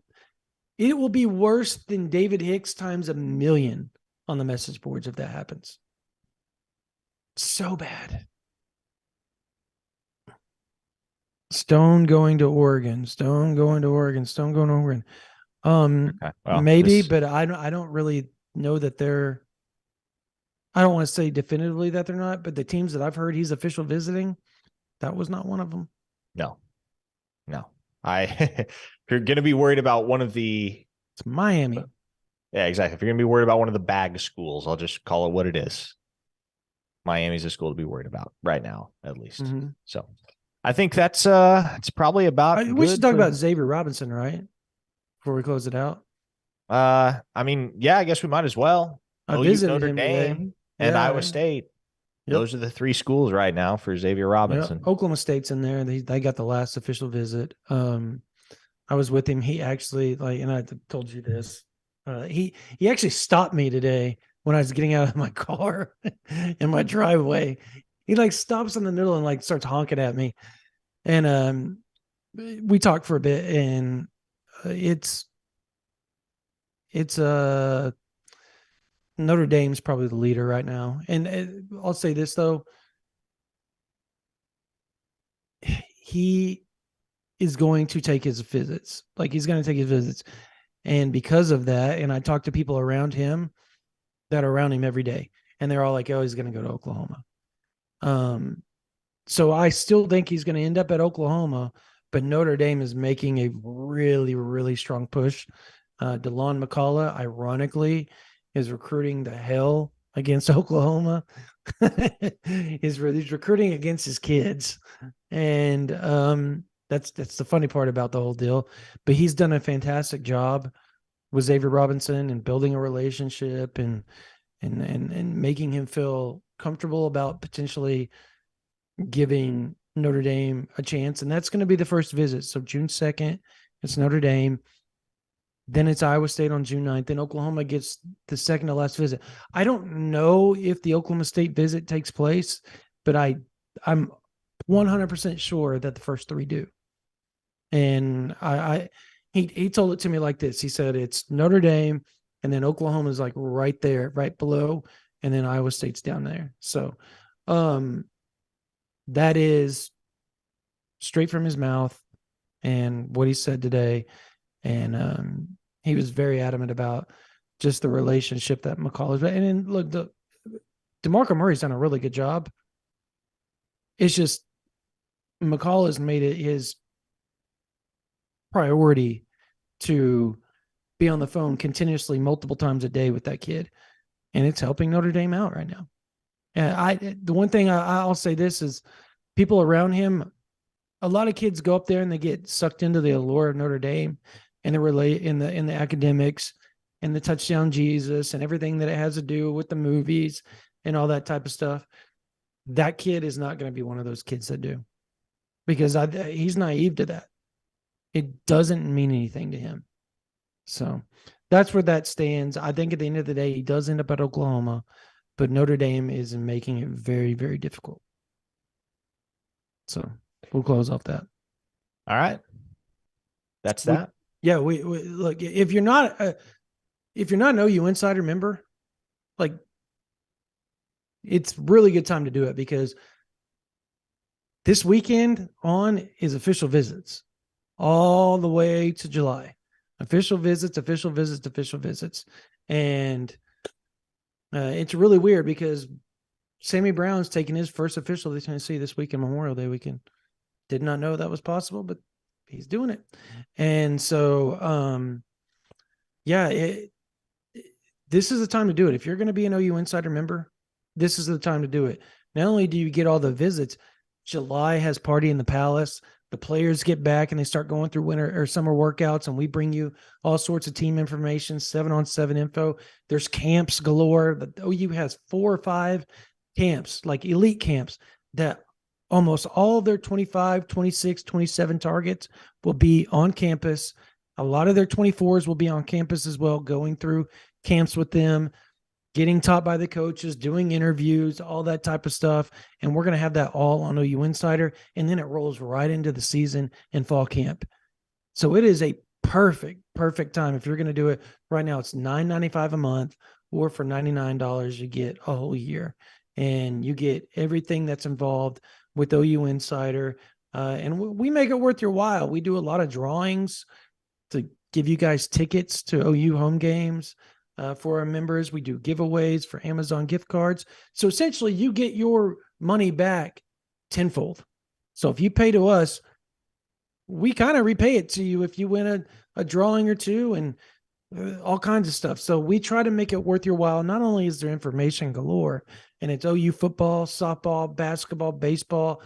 It will be worse than David Hicks times 1,000,000 on the message boards if that happens. So bad. Stone going to Oregon. Okay. Well, maybe, but I don't really know that they're. I don't want to say definitively that they're not, but the teams that I've heard he's official visiting, that was not one of them. No. If you're going to be worried about one of the. It's Miami. Yeah, exactly. If you're going to be worried about one of the bag schools, I'll just call it what it is. Miami's a school to be worried about right now, at least. Mm-hmm. So I think that's it's probably about. We should talk about Xavier Robinson, right? Before we close it out. I mean, yeah, I guess we might as well. I visited Notre Dame and Iowa State. Yep. Those are the 3 schools right now for Xavier Robinson. Yep. Oklahoma State's in there. They got the last official visit. I was with him. He actually and I told you this. He actually stopped me today when I was getting out of my car in my driveway. He stops in the middle and starts honking at me. And we talked for a bit, and it's Notre Dame's probably the leader right now. And I'll say this, though. He is going to take his visits. Like, he's going to take his visits. And because of that, and I talk to people around him that are around him every day, and they're all like, oh, he's going to go to Oklahoma. So I still think he's going to end up at Oklahoma, but Notre Dame is making a really, really strong push. DeLon McCullough, ironically, is recruiting the hell against Oklahoma. He's recruiting against his kids. And that's the funny part about the whole deal. But he's done a fantastic job with Xavier Robinson and building a relationship and making him feel comfortable about potentially giving Notre Dame a chance. And that's going to be the first visit. So June 2nd, it's Notre Dame. Then it's Iowa State on June 9th. Then Oklahoma gets the second to last visit. I don't know if the Oklahoma State visit takes place, but I'm 100% sure that the first three do. And he told it to me like this. He said it's Notre Dame, and then Oklahoma is like right there, right below, and then Iowa State's down there. So that is straight from his mouth and what he said today. And he was very adamant about just the relationship that McCall is. And then look, DeMarco Murray's done a really good job. It's just McCall has made it his priority to be on the phone continuously multiple times a day with that kid. And it's helping Notre Dame out right now. And the one thing I'll say this is people around him, a lot of kids go up there and they get sucked into the allure of Notre Dame and in the academics and the touchdown Jesus and everything that it has to do with the movies and all that type of stuff. That kid is not going to be one of those kids that do, because he's naive to that. It doesn't mean anything to him. So that's where that stands. I think at the end of the day, he does end up at Oklahoma, but Notre Dame is making it very, very difficult. So we'll close off that. All right. That's that. Yeah. We look, if you're not an OU Insider member, like, it's really good time to do it, because this weekend on is official visits all the way to July. Official visits. And it's really weird because Sammy Brown's taking his first official to Tennessee this weekend, Memorial Day weekend. Did not know that was possible, but he's doing it. And so, this is the time to do it. If you're going to be an OU Insider member, this is the time to do it. Not only do you get all the visits, July has Party in the Palace. The players get back and they start going through winter or summer workouts, and we bring you all sorts of team information, 7-on-7 info. There's camps galore. The OU has 4 or 5 camps, like elite camps, that almost all of their 25, 26, 27 targets will be on campus. A lot of their 24s will be on campus as well, going through camps with them, getting taught by the coaches, doing interviews, all that type of stuff. And we're going to have that all on OU Insider. And then it rolls right into the season and fall camp. So it is a perfect time. If you're going to do it right now, it's $9.95 a month, or for $99, you get a whole year, and you get everything that's involved with OU Insider. And we make it worth your while. We do a lot of drawings to give you guys tickets to OU home games. For our members, we do giveaways for Amazon gift cards. So essentially, you get your money back tenfold. So if you pay to us, we kind of repay it to you if you win a drawing or two and all kinds of stuff. So we try to make it worth your while. Not only is there information galore, and it's OU football, softball, basketball, baseball,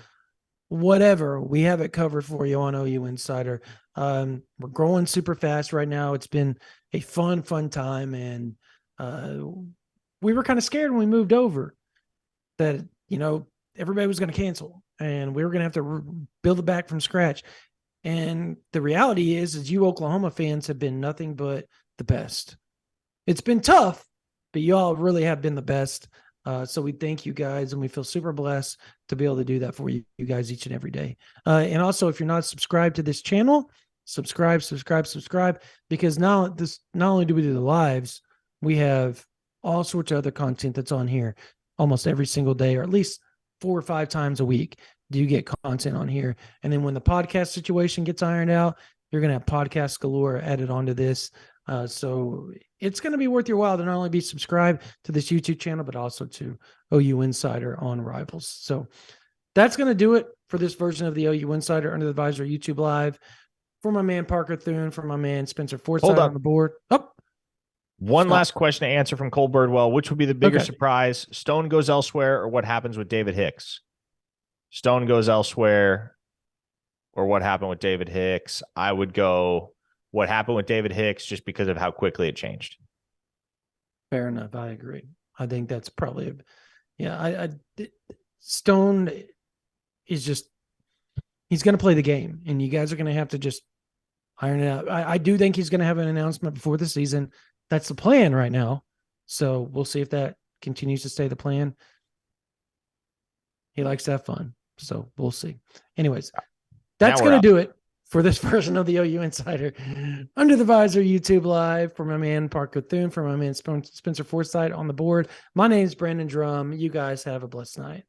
whatever, we have it covered for you on OU Insider. We're growing super fast right now. It's been a fun time. And we were kind of scared when we moved over that, everybody was going to cancel and we were going to have to build it back from scratch. And the reality is you Oklahoma fans have been nothing but the best. It's been tough, but y'all really have been the best. So we thank you guys, and we feel super blessed to be able to do that for you guys each and every day. And also, if you're not subscribed to this channel, subscribe, because not only do we do the lives, we have all sorts of other content that's on here almost every single day, or at least 4 or 5 times a week. Do you get content on here? And then when the podcast situation gets ironed out, you're going to have podcast galore added onto this. So it's going to be worth your while to not only be subscribed to this YouTube channel, but also to OU Insider on Rivals. So that's going to do it for this version of the OU Insider Under the Visor YouTube Live. For my man Parker Thune, for my man Spencer Forsythe on the board. Oh, one last question to answer from Cole Birdwell. Which would be the bigger surprise? Stone goes elsewhere, or what happens with David Hicks? Stone goes elsewhere, or what happened with David Hicks? I would go what happened with David Hicks, just because of how quickly it changed. Fair enough. I agree. I think that's probably, Stone is just, he's going to play the game, and you guys are going to have to just iron it out. I do think he's going to have an announcement before the season. That's the plan right now. So we'll see if that continues to stay the plan. He likes to have fun. So we'll see. Anyways, that's going to do it for this version of the OU Insider Under the Visor YouTube Live. For my man Parker Thune, for my man Spencer Forsythe on the board. My name is Brandon Drumm. You guys have a blessed night.